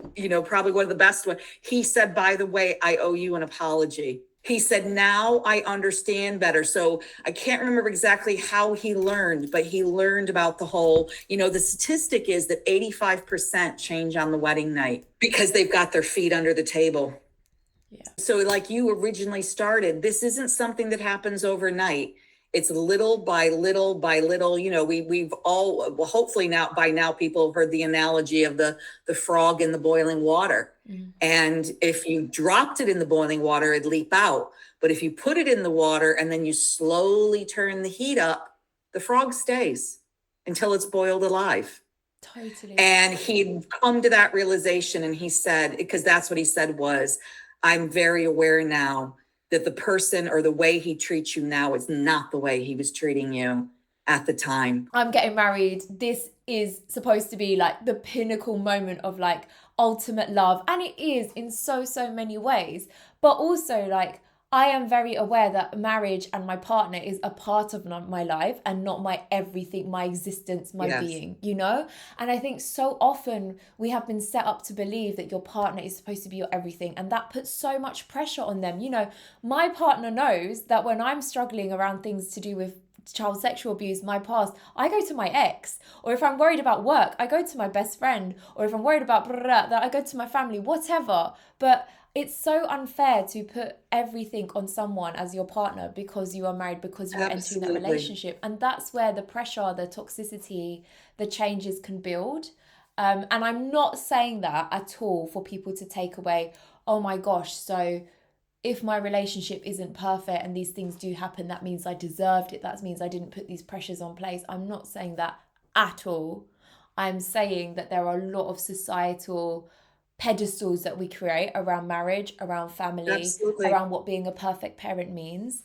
Speaker 1: probably one of the best ones, he said, by the way, I owe you an apology. He said, now I understand better. So I can't remember exactly how he learned, but he learned about the whole, the statistic is that 85% change on the wedding night because they've got their feet under the table. Yeah. So like you originally started, this isn't something that happens overnight. It's little by little by little. We've all, well, hopefully by now people have heard the analogy of the frog in the boiling water. Mm-hmm. And if you dropped it in the boiling water, it'd leap out. But if you put it in the water and then you slowly turn the heat up, the frog stays until it's boiled alive.
Speaker 2: Totally.
Speaker 1: And he'd come to that realization, and he said, because that's what he said was, I'm very aware now that the person or the way he treats you now is not the way he was treating you at the time.
Speaker 2: I'm getting married. This is supposed to be like the pinnacle moment of like ultimate love. And it is in so many ways. But also like, I am very aware that marriage and my partner is a part of my life and not my everything, my existence, my being, And I think so often we have been set up to believe that your partner is supposed to be your everything. And that puts so much pressure on them. My partner knows that when I'm struggling around things to do with child sexual abuse, my past, I go to my ex. Or if I'm worried about work, I go to my best friend. Or if I'm worried about that, I go to my family, whatever. But it's so unfair to put everything on someone as your partner because you are married, because you're entering that relationship. And that's where the pressure, the toxicity, the changes can build. And I'm not saying that at all for people to take away, oh my gosh, so if my relationship isn't perfect and these things do happen, that means I deserved it. That means I didn't put these pressures on place. I'm not saying that at all. I'm saying that there are a lot of societal pedestals that we create around marriage, around family, around what being a perfect parent means.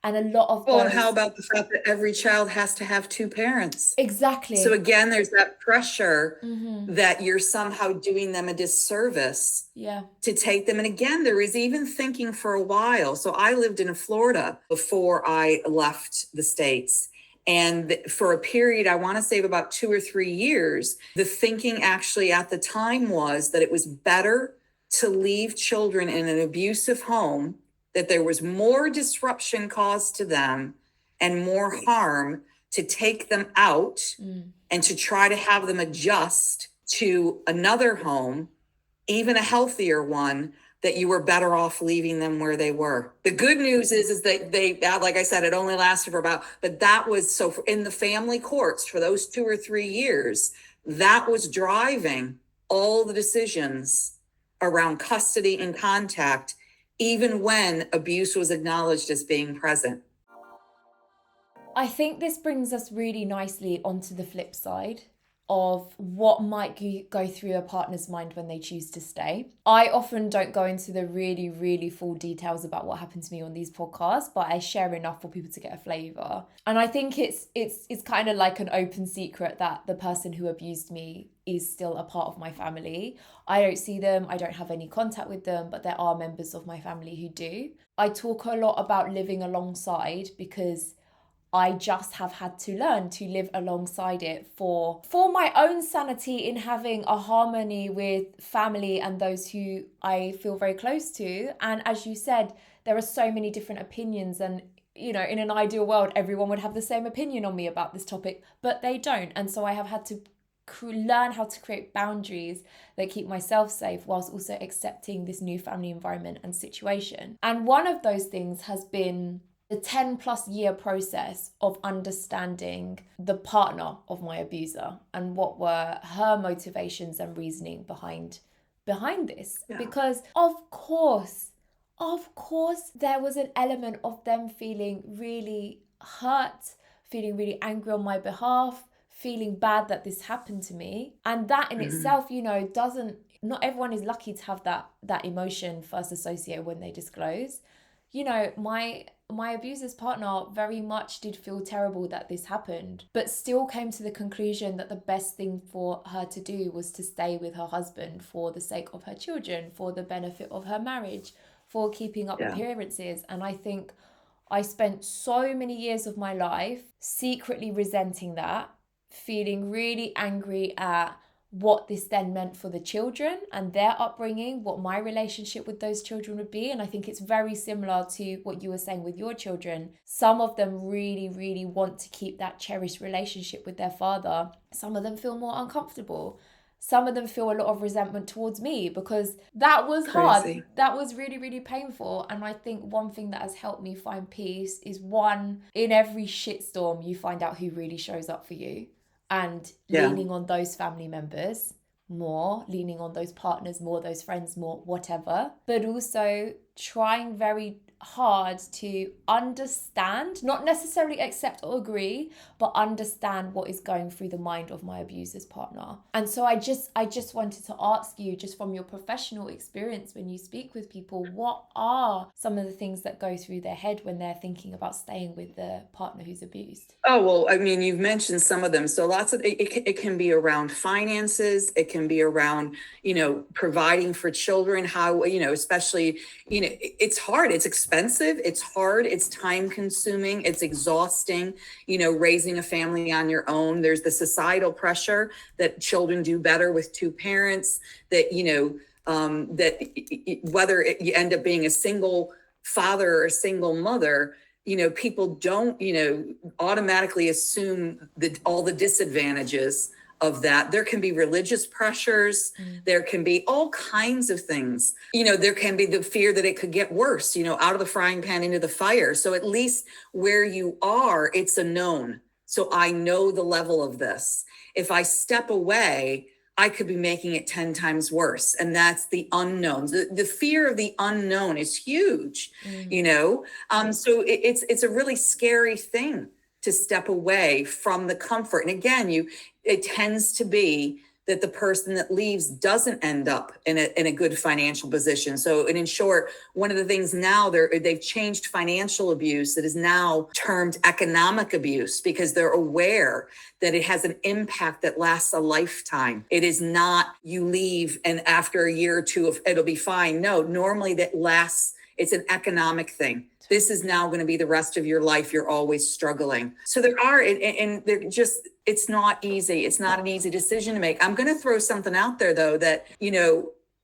Speaker 2: And a lot of
Speaker 1: and how about the fact that every child has to have two parents?
Speaker 2: Exactly.
Speaker 1: So again, there's that pressure that you're somehow doing them a disservice to take them. And again, there is even thinking for a while. So I lived in Florida before I left the States. And for a period, I want to say of about 2 or 3 years, the thinking actually at the time was that it was better to leave children in an abusive home, that there was more disruption caused to them and more harm to take them out and to try to have them adjust to another home, even a healthier one, that you were better off leaving them where they were. The good news is that they, like I said, it only lasted for but that was, so in the family courts for those 2 or 3 years, that was driving all the decisions around custody and contact, even when abuse was acknowledged as being present.
Speaker 2: I think this brings us really nicely onto the flip side of what might go through a partner's mind when they choose to stay. I often don't go into the really, really full details about what happened to me on these podcasts, but I share enough for people to get a flavour. And I think it's kind of like an open secret that the person who abused me is still a part of my family. I don't see them, I don't have any contact with them, but there are members of my family who do. I talk a lot about living alongside because I just have had to learn to live alongside it for my own sanity in having a harmony with family and those who I feel very close to. And as you said, there are so many different opinions, and in an ideal world, everyone would have the same opinion on me about this topic, but they don't. And so I have had to learn how to create boundaries that keep myself safe whilst also accepting this new family environment and situation. And one of those things has been the 10+ year process of understanding the partner of my abuser and what were her motivations and reasoning behind this. Yeah. Because of course Of course, there was an element of them feeling really hurt, feeling really angry on my behalf, feeling bad that this happened to me. And that in itself, doesn't, not everyone is lucky to have that emotion first associated when they disclose. My abuser's partner very much did feel terrible that this happened, but still came to the conclusion that the best thing for her to do was to stay with her husband for the sake of her children, for the benefit of her marriage, for keeping up
Speaker 1: Yeah.
Speaker 2: appearances. And I think I spent so many years of my life secretly resenting that, feeling really angry at what this then meant for the children and their upbringing, what my relationship with those children would be. And I think it's very similar to what you were saying with your children. Some of them really, really want to keep that cherished relationship with their father. Some of them feel more uncomfortable. Some of them feel a lot of resentment towards me because that was hard.
Speaker 1: Crazy.
Speaker 2: That was really, really painful. And I think one thing that has helped me find peace is, one, in every shitstorm, you find out who really shows up for you. And
Speaker 1: Yeah.
Speaker 2: leaning on those family members more, leaning on those partners more, those friends more, whatever. But also trying very hard to understand, not necessarily accept or agree, but understand what is going through the mind of my abuser's partner. And so I just wanted to ask you, just from your professional experience when you speak with people, what are some of the things that go through their head when they're thinking about staying with the partner who's abused?
Speaker 1: Oh, well, I mean, you've mentioned some of them. So lots of it can be around finances. It can be around, providing for children, how, especially, it's hard. It's expensive. It's hard. It's time consuming. It's exhausting, raising a family on your own. There's the societal pressure that children do better with two parents, that, whether you end up being a single father or a single mother, people don't, automatically assume that all the disadvantages of that. There can be religious pressures. There can be all kinds of things. There can be the fear that it could get worse, out of the frying pan into the fire. So at least where you are, it's a known. So I know the level of this. If I step away, I could be making it 10 times worse. And that's the unknown. The fear of the unknown is huge, so it's a really scary thing to step away from the comfort. And again, it tends to be that the person that leaves doesn't end up in a good financial position. So, and in short, one of the things now they've changed financial abuse that is now termed economic abuse, because they're aware that it has an impact that lasts a lifetime. It is not you leave and after a year or two it'll be fine. No, normally that lasts. It's an economic thing. This is now going to be the rest of your life. You're always struggling. So there are, and they're just, it's not easy. It's not an easy decision to make. I'm going to throw something out there though, that,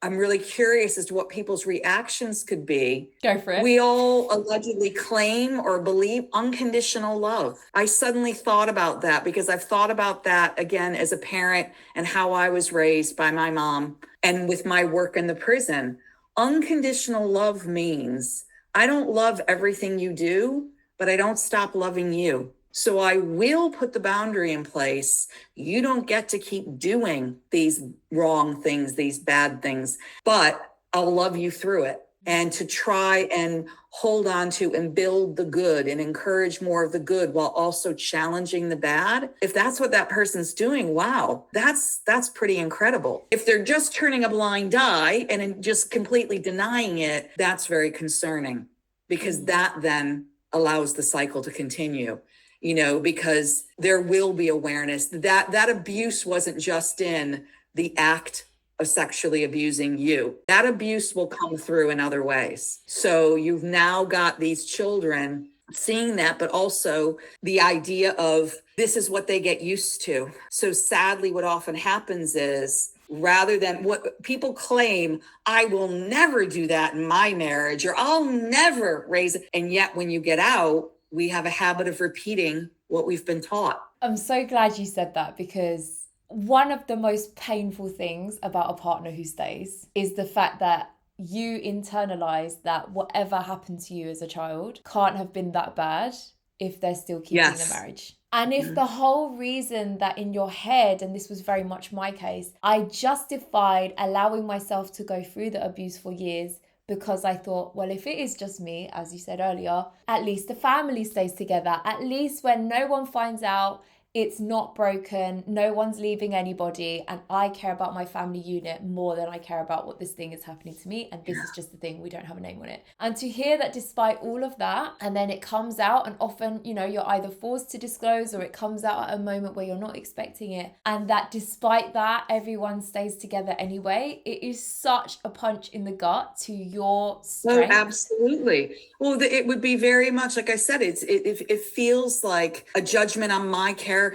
Speaker 1: I'm really curious as to what people's reactions could be.
Speaker 2: Go for it.
Speaker 1: We all allegedly claim or believe unconditional love. I suddenly thought about that because I've thought about that again as a parent and how I was raised by my mom and with my work in the prison. Unconditional love means I don't love everything you do, but I don't stop loving you. So I will put the boundary in place. You don't get to keep doing these wrong things, these bad things, but I'll love you through it. And to try and hold on to and build the good and encourage more of the good while also challenging the bad. If that's what that person's doing, wow, that's pretty incredible. If they're just turning a blind eye and just completely denying it, that's very concerning, because that then allows the cycle to continue. Because there will be awareness that abuse wasn't just in the act of sexually abusing you. That abuse will come through in other ways. So you've now got these children seeing that, but also the idea of this is what they get used to. So sadly, what often happens is, rather than what people claim, I will never do that in my marriage, or I'll never raise it. And yet when you get out, we have a habit of repeating what we've been taught.
Speaker 2: I'm so glad you said that, because one of the most painful things about a partner who stays is the fact that you internalize that whatever happened to you as a child can't have been that bad if they're still keeping the marriage. And if the whole reason that in your head, and this was very much my case, I justified allowing myself to go through the abuse for years because I thought, well, if it is just me, as you said earlier, at least the family stays together. At least when no one finds out, it's not broken, no one's leaving anybody, and I care about my family unit more than I care about what this thing is happening to me, and this is just the thing, we don't have a name on it. And to hear that despite all of that, and then it comes out, and often, you know, you're either forced to disclose or it comes out at a moment where you're not expecting it, and that despite that, everyone stays together anyway, it is such a punch in the gut to your strength.
Speaker 1: Oh, absolutely. Well, it would be very much, like I said, it feels like a judgment on my character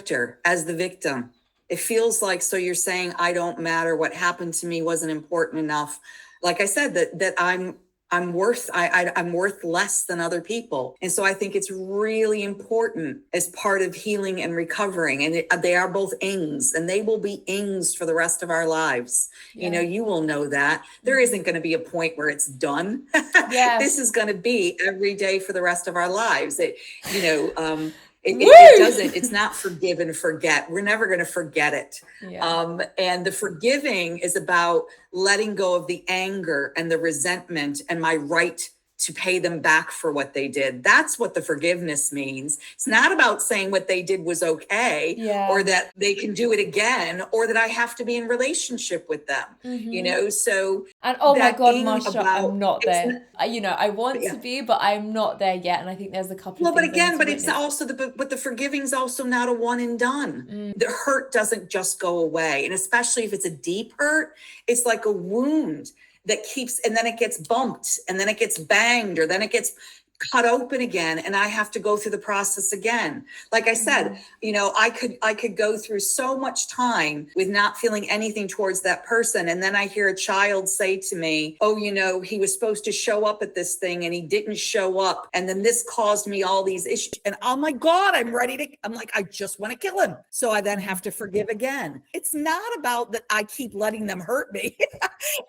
Speaker 1: as the victim. It feels like, so you're saying I don't matter, what happened to me wasn't important enough. Like I said, that I'm worth less than other people. And so I think it's really important as part of healing and recovering. And they are both ings, and they will be ings for the rest of our lives.
Speaker 2: Yeah.
Speaker 1: You know, you will know that there isn't going to be a point where it's done.
Speaker 2: Yeah.
Speaker 1: This is going to be every day for the rest of our lives. It doesn't, it's not forgive and forget. We're never going to forget it.
Speaker 2: Yeah.
Speaker 1: And the forgiving is about letting go of the anger and the resentment and my right to pay them back for what they did. That's what the forgiveness means. It's not about saying what they did was okay, or that they can do it again, or that I have to be in relationship with them, you know? So,
Speaker 2: and oh my God, Marcia, I'm not there. You know, I want to be, but I'm not there yet. And I think there's a couple of things.
Speaker 1: But again, it's also but the forgiving's also not a one and done. The hurt doesn't just go away. And especially if it's a deep hurt, it's like a wound that keeps, and then it gets bumped, and then it gets banged, or then it gets cut open again, and I have to go through the process again. Like I said, you know, I could go through so much time with not feeling anything towards that person, and then I hear a child say to me, oh, you know, he was supposed to show up at this thing and he didn't show up, and then this caused me all these issues, and oh my God, I'm like, I just want to kill him. So I then have to forgive again. It's not about that I keep letting them hurt me.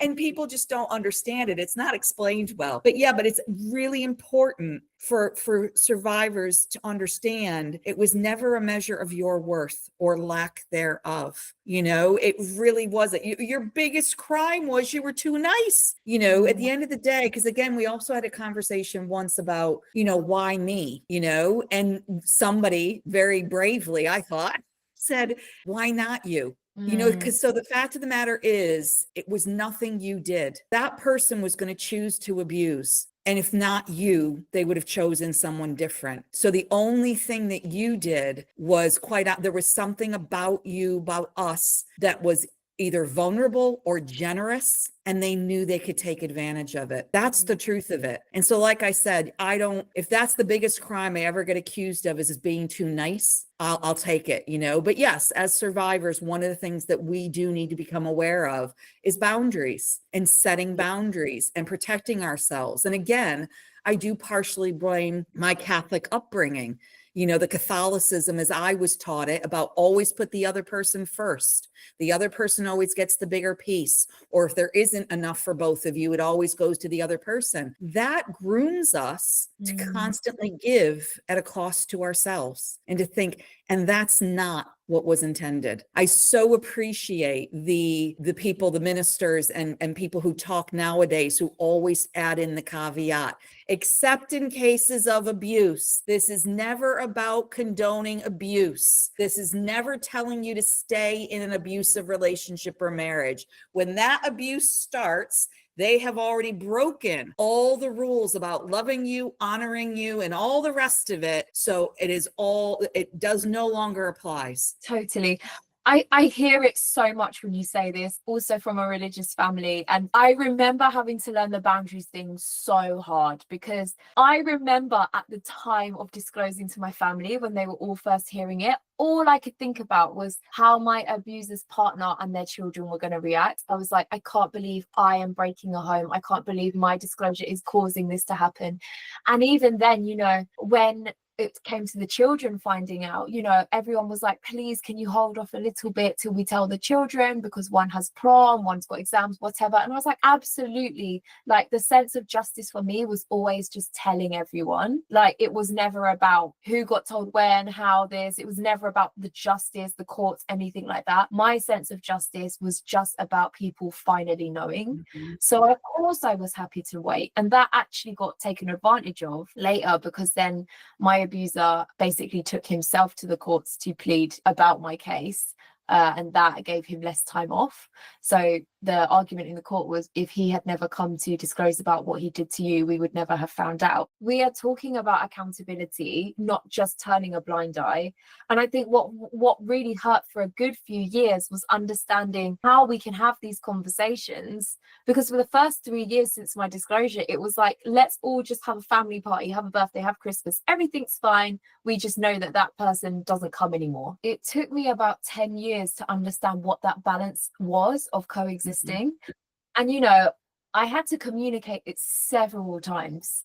Speaker 1: And people just don't understand it. It's not explained well. But it's really important for survivors to understand it was never a measure of your worth or lack thereof. You know, it really wasn't. Your biggest crime was you were too nice, you know, at the end of the day. Because again, we also had a conversation once about, you know, why me, you know, and somebody very bravely, I thought, said, why not you? You know, because so the fact of the matter is, it was nothing you did. That person was going to choose to abuse. And if not you, they would have chosen someone different. So the only thing that you did was there was something about you, about us, that was either vulnerable or generous, and they knew they could take advantage of it. That's the truth of it. And so, like I said, if that's the biggest crime I ever get accused of is being too nice, I'll take it, you know. But yes, as survivors, one of the things that we do need to become aware of is boundaries, and setting boundaries and protecting ourselves. And again, I do partially blame my Catholic upbringing. You know, the Catholicism, as I was taught it, about always put the other person first. The other person always gets the bigger piece. Or if there isn't enough for both of you, it always goes to the other person. That grooms us to constantly give at a cost to ourselves, and to think, and that's not what was intended. I so appreciate the people, the ministers and people who talk nowadays, who always add in the caveat, except in cases of abuse. This is never about condoning abuse. This is never telling you to stay in an abusive relationship or marriage. When that abuse starts, they have already broken all the rules about loving you, honoring you, and all the rest of it. So it does no longer applies.
Speaker 3: Totally. I hear it so much when you say this, also from a religious family. And I remember having to learn the boundaries thing so hard, because I remember at the time of disclosing to my family, when they were all first hearing it, all I could think about was how my abuser's partner and their children were going to react. I was like, I can't believe I am breaking a home. I can't believe my disclosure is causing this to happen. And even then, you know, when it came to the children finding out, you know, everyone was like, please, can you hold off a little bit till we tell the children, because one has prom, one's got exams, whatever. And I was like, absolutely. Like, the sense of justice for me was always just telling everyone. Like, it was never about who got told when, how this, it was never about the justice, the courts, anything like that. My sense of justice was just about people finally knowing. So of course I was happy to wait. And that actually got taken advantage of later, because then my abuser basically took himself to the courts to plead about my case. And that gave him less time off. So the argument in the court was, if he had never come to disclose about what he did to you, we would never have found out. We are talking about accountability, not just turning a blind eye. And I think what really hurt for a good few years was understanding how we can have these conversations. Because for the first 3 years since my disclosure, it was like, let's all just have a family party, have a birthday, have Christmas, everything's fine. We just know that that person doesn't come anymore. It took me about 10 years to understand what that balance was of coexisting. And, you know, I had to communicate it several times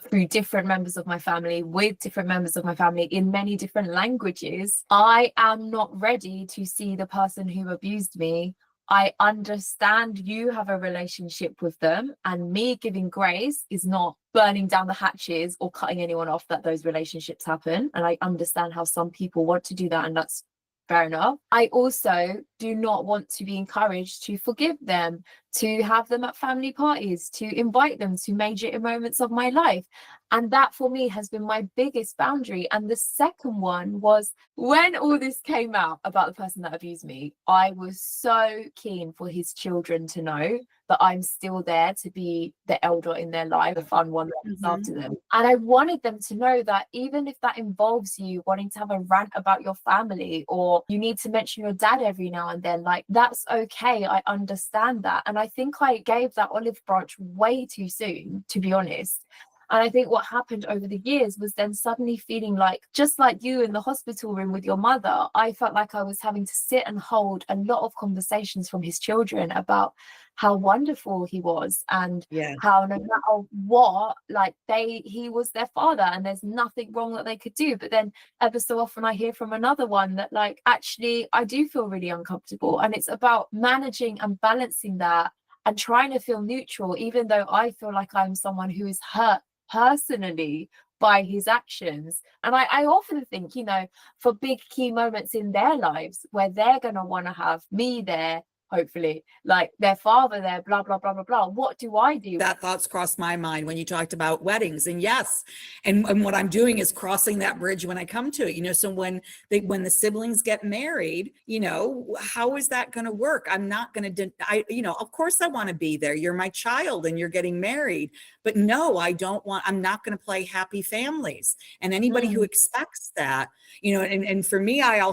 Speaker 3: through different members of my family, with different members of my family, in many different languages. I am not ready to see the person who abused me. I understand you have a relationship with them, and me giving grace is not burning down the hatches or cutting anyone off that those relationships happen. And I understand how some people want to do that, and that's fair enough. I also do not want to be encouraged to forgive them, to have them at family parties, to invite them to major moments of my life. And that for me has been my biggest boundary. And the second one was when all this came out about the person that abused me, I was so keen for his children to know that I'm still there to be the elder in their life, the fun one that looks after them. And I wanted them to know that even if that involves you wanting to have a rant about your family, or you need to mention your dad every now and then, like, that's okay. I understand that. And I think I gave that olive branch way too soon, to be honest. And I think what happened over the years was then suddenly feeling like, just like you in the hospital room with your mother, I felt like I was having to sit and hold a lot of conversations from his children about how wonderful he was, and how no matter what, like, he was their father and there's nothing wrong that they could do. But then ever so often I hear from another one that, like, actually I do feel really uncomfortable. And it's about managing and balancing that and trying to feel neutral, even though I feel like I'm someone who is hurt personally by his actions. And I often think, you know, for big key moments in their lives where they're going to want to have me there, hopefully, like their father there, blah, blah, blah, blah, blah. What do I do?
Speaker 1: That thoughts crossed my mind when you talked about weddings. And yes, and what I'm doing is crossing that bridge when I come to it, you know. So when the siblings get married, you know, how is that going to work? I'm not going to, you know, of course I want to be there. You're my child and you're getting married, but no, I'm not going to play happy families. And anybody who expects that, you know, and for me, I've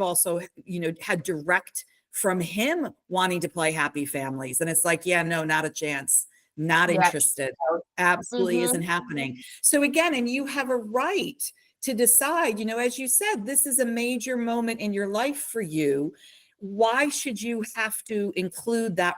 Speaker 1: also, you know, had direct from him wanting to play happy families. And it's like, yeah, no, not a chance, not interested. Absolutely isn't happening. So again, and you have a right to decide, you know, as you said, this is a major moment in your life for you. Why should you have to include that?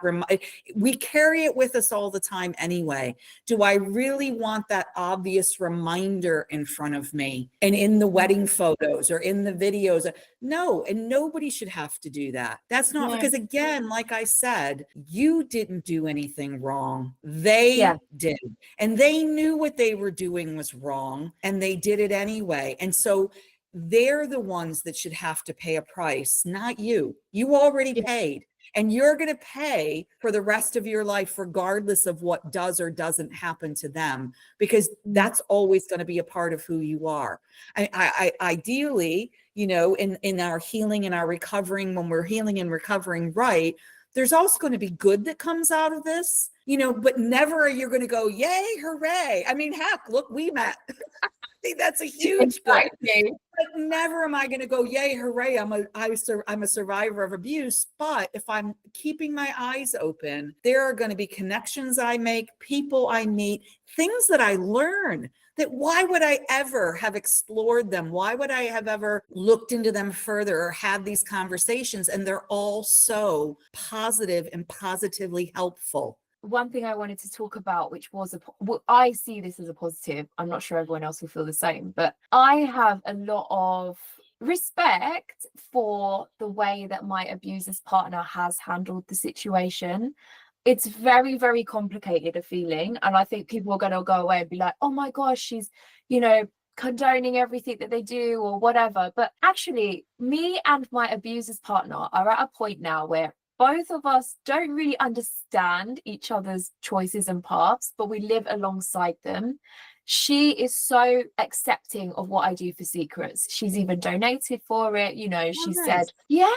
Speaker 1: We carry it with us all the time anyway. Do I really want that obvious reminder in front of me and in the wedding photos or in the videos? No, and nobody should have to do that. That's not, because again, like I said, you didn't do anything wrong. They did. And they knew what they were doing was wrong, and they did it anyway. And so they're the ones that should have to pay a price, not you. You already paid, and you're going to pay for the rest of your life, regardless of what does or doesn't happen to them, because that's always going to be a part of who you are. I ideally, you know, in our healing and our recovering, when we're healing and recovering, right, there's also going to be good that comes out of this, you know, but never are you going to go, yay, hooray. I mean, heck, look, we met. I think that's a huge point. But never am I going to go, yay, hooray, I'm a survivor of abuse. But if I'm keeping my eyes open, there are going to be connections I make, people I meet, things that I learn, that why would I ever have explored them? Why would I have ever looked into them further or had these conversations? And they're all so positive and positively helpful.
Speaker 3: one thing I wanted to talk about, which was I see this as a positive. I'm not sure everyone else will feel the same, but I have a lot of respect for the way that my abuser's partner has handled the situation. It's very, very complicated, a feeling. And I think people are going to go away and be like, oh my gosh, she's, condoning everything that they do or whatever. But actually, me and my abuser's partner are at a point now where both of us don't really understand each other's choices and paths, but we live alongside them. She is so accepting of what I do for Secrets. She's even donated for it. She said, yeah,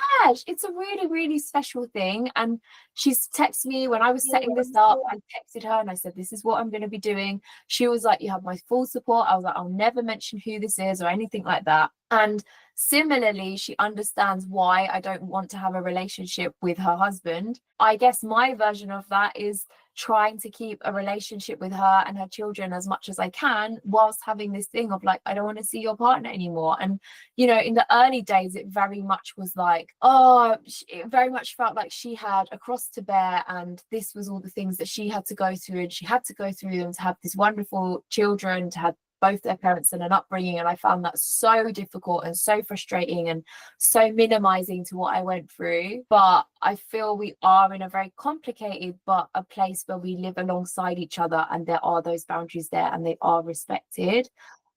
Speaker 3: it's a really, really special thing. And she's texted me when I was setting this up. I texted her and I said, this is what I'm going to be doing. She was like, you have my full support. I was like, I'll never mention who this is or anything like that. And similarly, she understands why I don't want to have a relationship with her husband. I guess my version of that is trying to keep a relationship with her and her children as much as I can, whilst having this thing of like, I don't want to see your partner anymore. And, in the early days, it very much was like, it very much felt like she had a cross to bear, and this was all the things that she had to go through, and she had to go through them to have these wonderful children, to have both their parents and an upbringing. And I found that so difficult and so frustrating and so minimizing to what I went through. But I feel we are in a very complicated but a place where we live alongside each other, and there are those boundaries there and they are respected.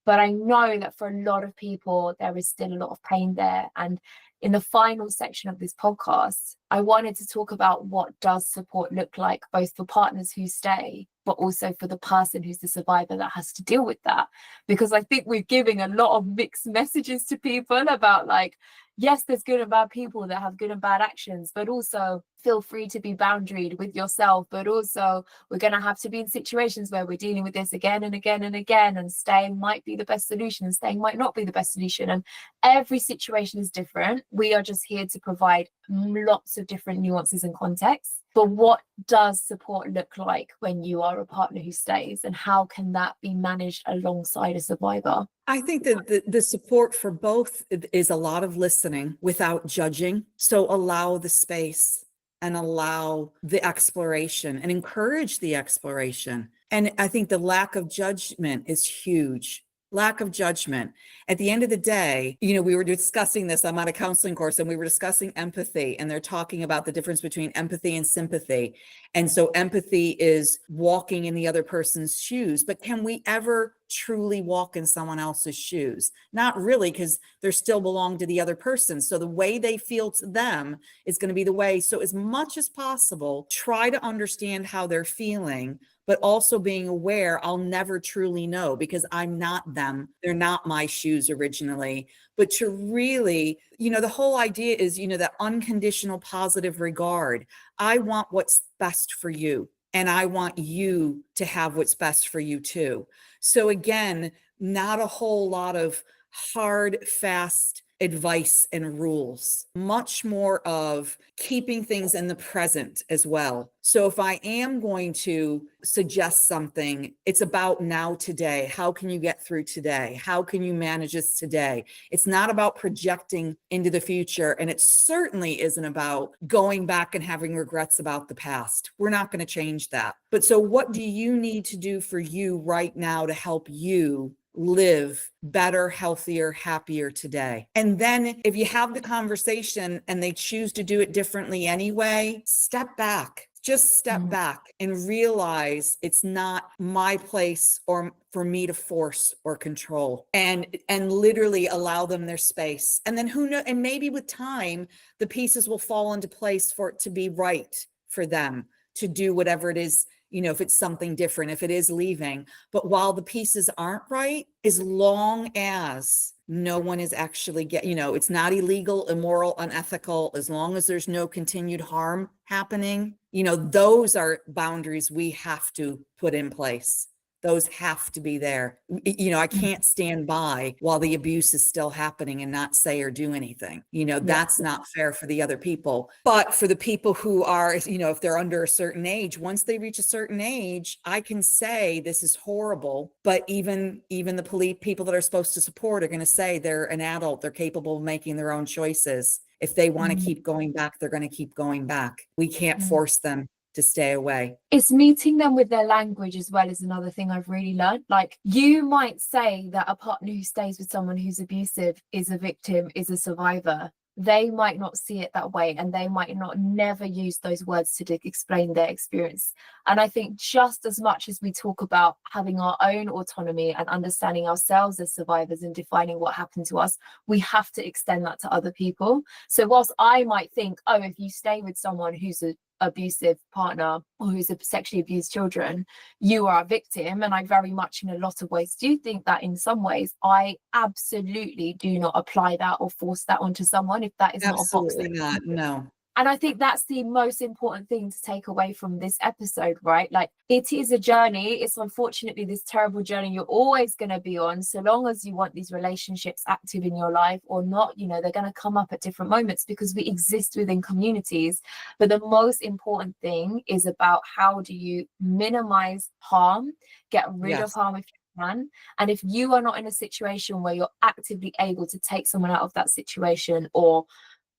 Speaker 3: But I know that for a lot of people there is still a lot of pain there. And in the final section of this podcast, I wanted to talk about what does support look like, both for partners who stay, but also for the person who's the survivor that has to deal with that. Because I think we're giving a lot of mixed messages to people about, like, yes, there's good and bad people that have good and bad actions, but also feel free to be boundaried with yourself. But also we're going to have to be in situations where we're dealing with this again and again and again, and staying might be the best solution and staying might not be the best solution. And every situation is different. We are just here to provide lots of different nuances and contexts. But what does support look like when you are a partner who stays, and how can that be managed alongside a survivor?
Speaker 1: I think that the support for both is a lot of listening without judging. So allow the space and allow the exploration and encourage the exploration. And I think the lack of judgment is huge. Lack of judgment. At the end of the day, we were discussing this. I'm on a counseling course and we were discussing empathy, and they're talking about the difference between empathy and sympathy. And so empathy is walking in the other person's shoes, but can we ever truly walk in someone else's shoes? Not really, because they still belong to the other person. So the way they feel to them is going to be the way. So as much as possible, try to understand how they're feeling, but also being aware I'll never truly know because I'm not them. They're not my shoes originally. But to really, the whole idea is, that unconditional positive regard. I want what's best for you, and I want you to have what's best for you too. So again, not a whole lot of hard, fast advice and rules, much more of keeping things in the present as well. So if I am going to suggest something, it's about now, today. How can you get through today? How can you manage this today? It's not about projecting into the future. And it certainly isn't about going back and having regrets about the past. We're not going to change that. But so what do you need to do for you right now to help you live better, healthier, happier today? And then if you have the conversation and they choose to do it differently anyway, step back. Just step back and realize it's not my place or for me to force or control, and literally allow them their space. And then who knows, and maybe with time, the pieces will fall into place for it to be right for them to do whatever it is, if it's something different, if it is leaving. But while the pieces aren't right, as long as no one is actually it's not illegal, immoral, unethical, as long as there's no continued harm happening, those are boundaries we have to put in place. Those have to be there. I can't stand by while the abuse is still happening and not say or do anything. That's not fair for the other people. But for the people who are, if they're under a certain age, once they reach a certain age, I can say this is horrible. But even the people that are supposed to support are going to say they're an adult. They're capable of making their own choices. If they want to keep going back, they're going to keep going back. We can't force them to stay away.
Speaker 3: It's meeting them with their language as well is another thing I've really learned. Like, you might say that a partner who stays with someone who's abusive is a victim, is a survivor. They might not see it that way, and they might not never use those words to explain their experience. And I think just as much as we talk about having our own autonomy and understanding ourselves as survivors and defining what happened to us, we have to extend that to other people. So whilst I might think, oh, if you stay with someone who's an abusive partner or who's sexually abused children, you are a victim, and I very much in a lot of ways do think that. In some ways I absolutely do not apply that or force that onto someone if that is not a box.
Speaker 1: Absolutely not. No.
Speaker 3: And I think that's the most important thing to take away from this episode, right? Like, it is a journey. It's unfortunately this terrible journey you're always going to be on, so long as you want these relationships active in your life or not. You know, they're going to come up at different moments because we exist within communities. But the most important thing is about how do you minimize harm, get rid of harm if you can. And if you are not in a situation where you're actively able to take someone out of that situation or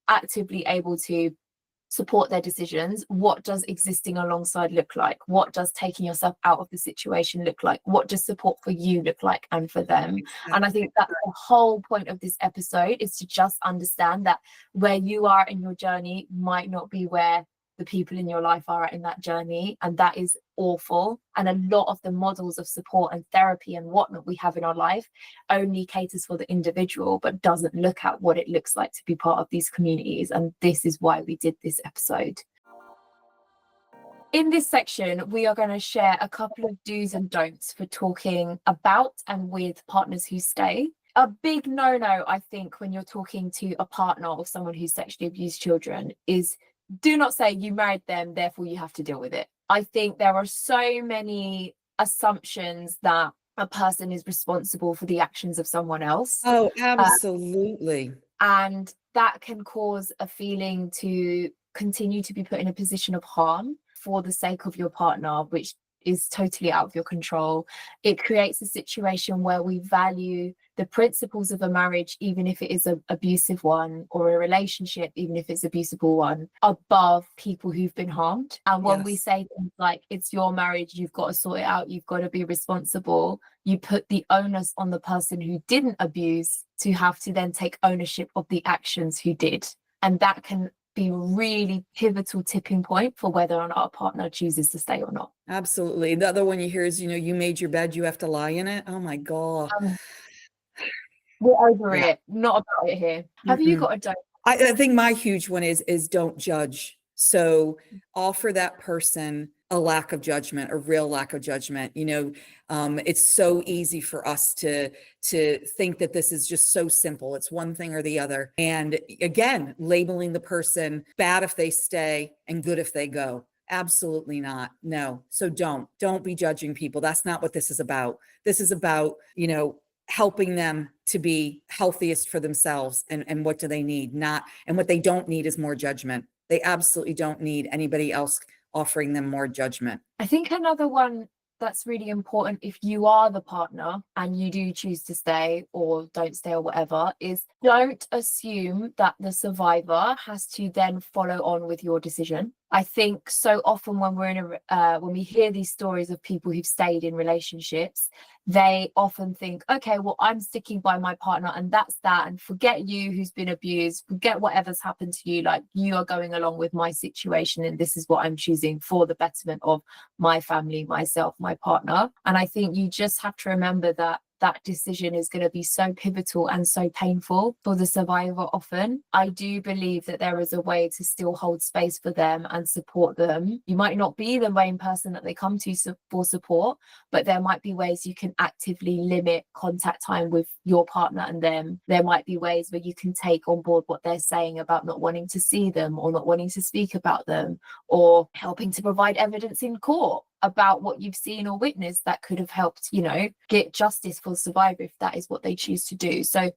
Speaker 3: actively able to support their decisions, what does existing alongside look like? What does taking yourself out of the situation look like? What does support for you look like and for them?
Speaker 1: Exactly.
Speaker 3: And I think that's the whole point of this episode, is to just understand that where you are in your journey might not be where the people in your life are at in that journey, and that is awful. And a lot of the models of support and therapy and whatnot we have in our life only caters for the individual, but doesn't look at what it looks like to be part of these communities. And this is why we did this episode. In this section, we are going to share a couple of do's and don'ts for talking about and with partners who stay. A big no-no, I think, when you're talking to a partner or someone who's sexually abused children is, do not say you married them, therefore you have to deal with it. I think there are so many assumptions that a person is responsible for the actions of someone else.
Speaker 1: Oh, absolutely.
Speaker 3: And that can cause a feeling to continue to be put in a position of harm for the sake of your partner, which is totally out of your control. It creates a situation where we value the principles of a marriage, even if it is an abusive one, or a relationship, even if it's an abusive one, above people who've been harmed. And when we say things like, it's your marriage, you've got to sort it out, you've got to be responsible, you put the onus on the person who didn't abuse to have to then take ownership of the actions who did. And that can be really pivotal tipping point for whether or not a partner chooses to stay or not.
Speaker 1: Absolutely. The other one you hear is, you made your bed, you have to lie in it. Oh my God.
Speaker 3: We're over it. Not about it here. Have you got a don't?
Speaker 1: I think my huge one is don't judge. So offer that person a lack of judgment, a real lack of judgment. It's so easy for us to think that this is just so simple. It's one thing or the other. And again, labeling the person bad if they stay and good if they go. Absolutely not. No. So don't be judging people. That's not what this is about. This is about, helping them to be healthiest for themselves and what do they need, and what they don't need is more judgment. They absolutely don't need anybody else offering them more judgment.
Speaker 3: I think another one that's really important, if you are the partner and you do choose to stay or don't stay or whatever, is don't assume that the survivor has to then follow on with your decision. I think so often when when we hear these stories of people who've stayed in relationships, they often think, okay, well, I'm sticking by my partner and that's that, and forget you who's been abused, forget whatever's happened to you, like you are going along with my situation and this is what I'm choosing for the betterment of my family, myself, my partner. And I think you just have to remember that decision is going to be so pivotal and so painful for the survivor often. I do believe that there is a way to still hold space for them and support them. You might not be the main person that they come to for support, but there might be ways you can actively limit contact time with your partner and them. There might be ways where you can take on board what they're saying about not wanting to see them or not wanting to speak about them, or helping to provide evidence in court about what you've seen or witnessed that could have helped, get justice for the survivor if that is what they choose to do. So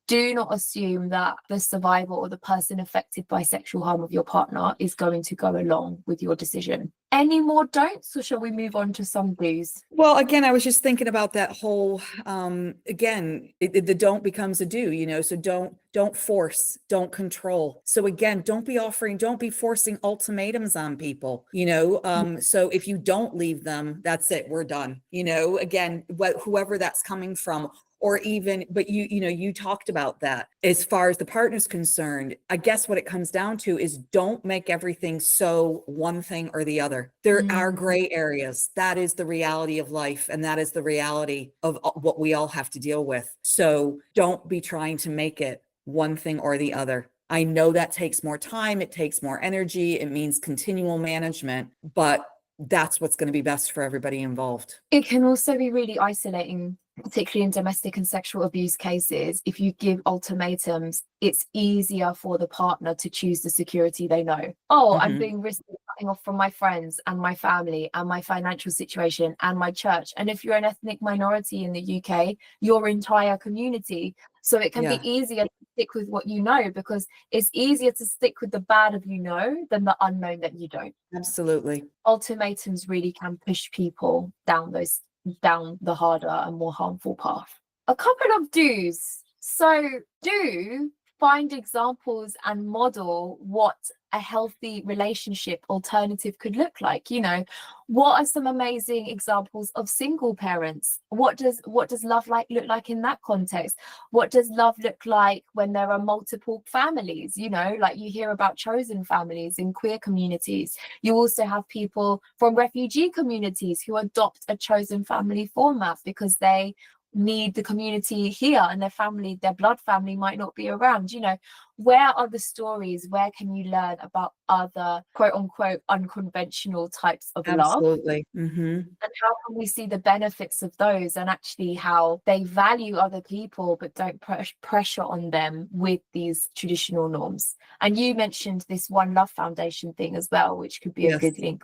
Speaker 3: Do not assume that the survivor or the person affected by sexual harm of your partner is going to go along with your decision. Any more don'ts, or shall we move on to some do's?
Speaker 1: Well, again, I was just thinking about that whole, again, the don't becomes a do, you know, so don't force, don't control. So again, don't be forcing ultimatums on people, you know? So if you don't leave them, that's it, we're done, you know, again, whoever that's coming from. Or even, but you talked about that as far as the partner's concerned. I guess what it comes down to is don't make everything so one thing or the other. There are gray areas. That is the reality of life. And that is the reality of what we all have to deal with. So don't be trying to make it one thing or the other. I know that takes more time. It takes more energy. It means continual management, but that's what's going to be best for everybody involved.
Speaker 3: It can also be really isolating, particularly in domestic and sexual abuse cases. If you give ultimatums, it's easier for the partner to choose the security they know. Oh, I'm being risky cutting off from my friends and my family and my financial situation and my church. And if you're an ethnic minority in the UK, your entire community. So it can be easier to stick with what you know, because it's easier to stick with the bad of you know than the unknown that you don't.
Speaker 1: Absolutely.
Speaker 3: Ultimatums really can push people down the harder and more harmful path. A couple of do's. So do find examples and model what a healthy relationship alternative could look like. You know, what are some amazing examples of single parents? What does love look like in that context? What does love look like when there are multiple families? You know, like you hear about chosen families in queer communities. You also have people from refugee communities who adopt a chosen family format because they need the community here and their blood family might not be around. You know, where are the stories? Where can you learn about other quote unquote unconventional types of love?
Speaker 1: Absolutely.
Speaker 3: And how can we see the benefits of those, and actually how they value other people but don't put pressure on them with these traditional norms? And you mentioned this One Love Foundation thing as well, which could be a good link.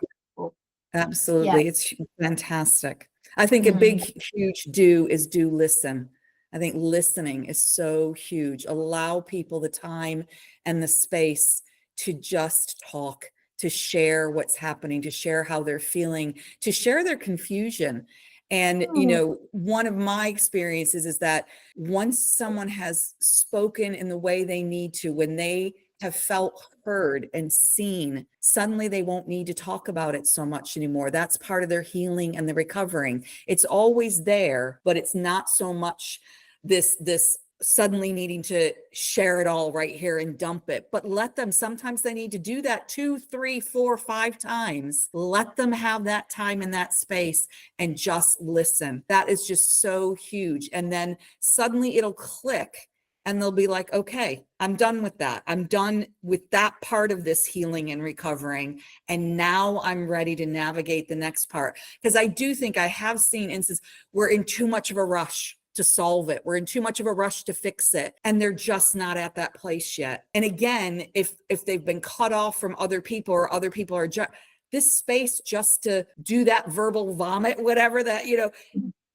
Speaker 1: Absolutely. It's fantastic. I think a big, huge do listen. I think listening is so huge. Allow people the time and the space to just talk, to share what's happening, to share how they're feeling, to share their confusion. And, you know, one of my experiences is that once someone has spoken in the way they need to, when they have felt heard and seen, suddenly they won't need to talk about it so much anymore. That's part of their healing and the recovering. It's always there, but it's not so much this suddenly needing to share it all right here and dump it. But let them, sometimes they need to do that 2, 3, 4, 5 times. Let them have that time in that space and just listen. That is just so huge. And then suddenly it'll click. And they'll be like, okay, I'm done with that. I'm done with that part of this healing and recovering. And now I'm ready to navigate the next part. Because I do think I have seen instances we're in too much of a rush to solve it. We're in too much of a rush to fix it. And they're just not at that place yet. And again, if they've been cut off from other people, or other people are just this space just to do that verbal vomit, whatever that, you know,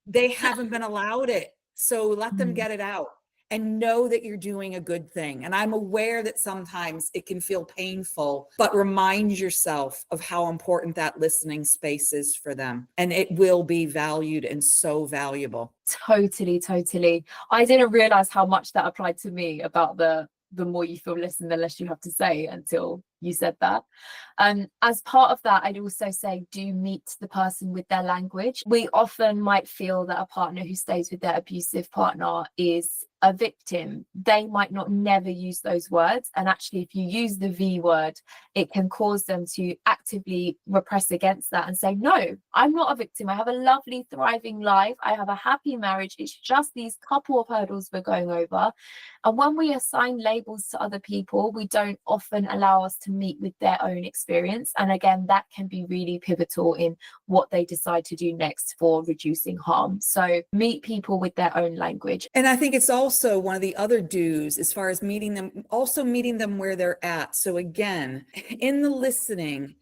Speaker 1: they haven't been allowed it. So let them get it out. And know that you're doing a good thing. And I'm aware that sometimes it can feel painful, but remind yourself of how important that listening space is for them. And it will be valued and so valuable.
Speaker 3: Totally. I didn't realize how much that applied to me about the more you feel listened, the less you have to say, until you said that. As part of that, I'd also say, do meet the person with their language. We often might feel that a partner who stays with their abusive partner is a victim. They might not never use those words. And actually, if you use the V word, it can cause them to actively repress against that and say, no, I'm not a victim. I have a lovely, thriving life. I have a happy marriage. It's just these couple of hurdles we're going over. And when we assign labels to other people, we don't often allow us to can meet with their own experience. And again, that can be really pivotal in what they decide to do next for reducing harm. So meet people with their own language.
Speaker 1: And I think it's also one of the other do's as far as meeting them, also meeting them where they're at. So again, in the listening,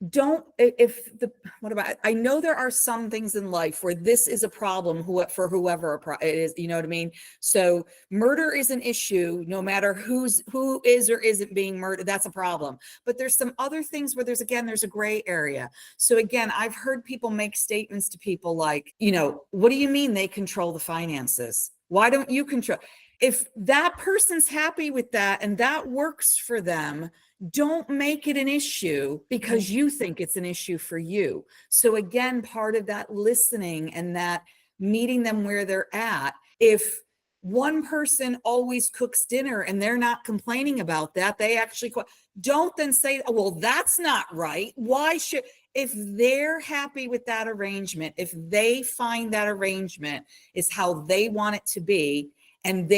Speaker 1: I know there are some things in life where this is a problem for whoever it is, you know what I mean? So murder is an issue, no matter who is or isn't being murdered, that's a problem. But there's some other things where there's a gray area. So again, I've heard people make statements to people like, what do you mean they control the finances? Why don't you control? If that person's happy with that and that works for them, don't make it an issue because you think it's an issue for you. So again, part of that listening and that meeting them where they're at, if one person always cooks dinner and they're not complaining about that, they actually don't then say, oh, well, that's not right. Why should, if they're happy with that arrangement, if they find that arrangement is how they want it to be, and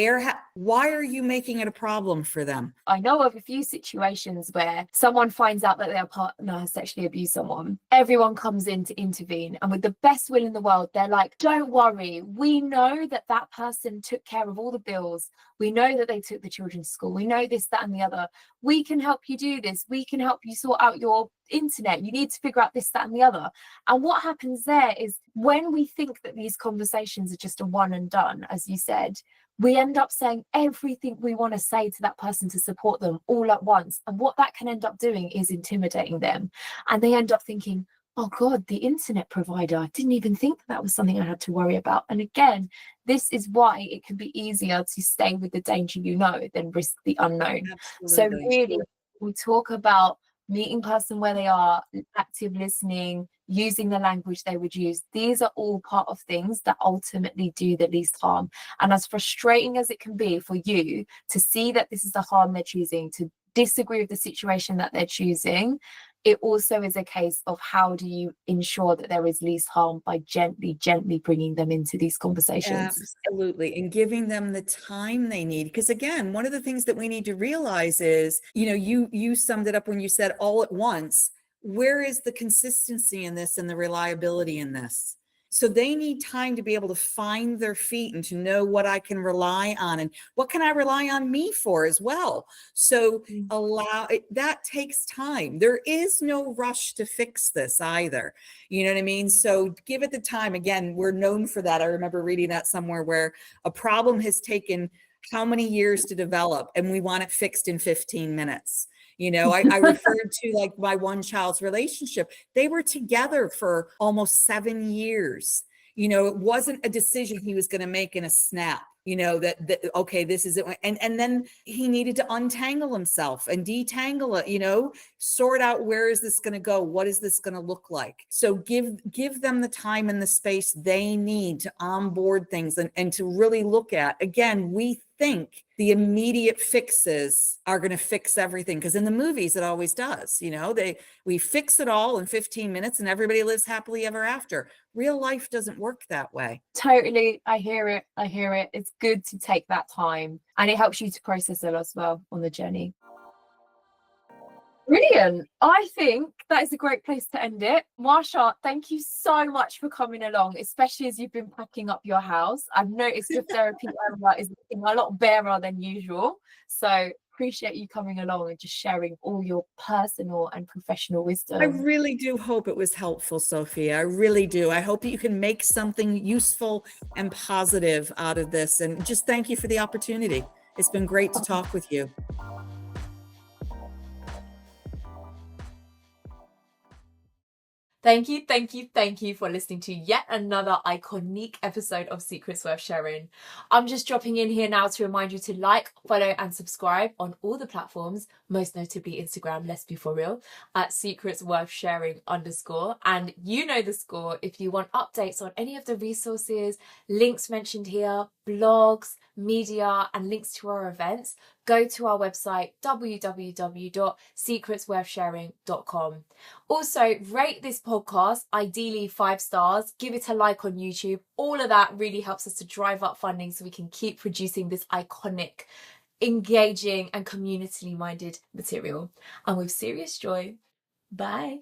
Speaker 1: why are you making it a problem for them?
Speaker 3: I know of a few situations where someone finds out that their partner has sexually abused someone. Everyone comes in to intervene, and with the best will in the world, they're like, don't worry. We know that that person took care of all the bills. We know that they took the children to school. We know this, that, and the other. We can help you do this. We can help you sort out your internet. You need to figure out this, that, and the other. And what happens there is when we think that these conversations are just a one and done, as you said, we end up saying everything we want to say to that person to support them all at once. And what that can end up doing is intimidating them. And they end up thinking, oh God, the internet provider, I didn't even think that was something I had to worry about. And again, this is why it can be easier to stay with the danger you know than risk the unknown. Absolutely. So really, we talk about meeting person where they are, active listening, using the language they would use. These are all part of things that ultimately do the least harm. And as frustrating as it can be for you to see that this is the harm they're choosing, to disagree with the situation that they're choosing, it also is a case of how do you ensure that there is least harm by gently bringing them into these conversations.
Speaker 1: Absolutely. And giving them the time they need. Because again, one of the things that we need to realize is, you summed it up when you said all at once. Where is the consistency in this and the reliability in this? So they need time to be able to find their feet and to know what I can rely on and what can I rely on me for as well. So that takes time. There is no rush to fix this either. You know what I mean? So give it the time. Again, we're known for that. I remember reading that somewhere where a problem has taken how many years to develop and we want it fixed in 15 minutes. I referred to like my one child's relationship. They were together for almost 7 years. It wasn't a decision he was going to make in a snap. Okay, this is it. And then he needed to untangle himself and detangle it, sort out where is this going to go? What is this going to look like? So give them the time and the space they need to onboard things and to really look at. Again, we think the immediate fixes are going to fix everything because in the movies it always does. We fix it all in 15 minutes and everybody lives happily ever after. Real life doesn't work that way.
Speaker 3: Totally. I hear it. It's good to take that time and it helps you to process it as well on the journey. Brilliant. I think that is a great place to end it. Marcia, thank you so much for coming along, especially as you've been packing up your house. I've noticed your therapy area is looking a lot barer than usual. So appreciate you coming along and just sharing all your personal and professional wisdom.
Speaker 1: I really do hope it was helpful, Sophia. I really do. I hope that you can make something useful and positive out of this. And just thank you for the opportunity. It's been great to talk with you.
Speaker 2: Thank you for listening to yet another iconic episode of Secrets Worth Sharing. I'm just dropping in here now to remind you to like, follow and subscribe on all the platforms, most notably Instagram, let's be for real, at secretsworthsharing_. And you know the score. If you want updates on any of the resources, links mentioned here, blogs, media and links to our events, go to our website www.secretsworthsharing.com. Also, rate this podcast, ideally 5 stars, give it a like on YouTube. All of that really helps us to drive up funding so we can keep producing this iconic engaging and community minded material. And with serious joy, bye.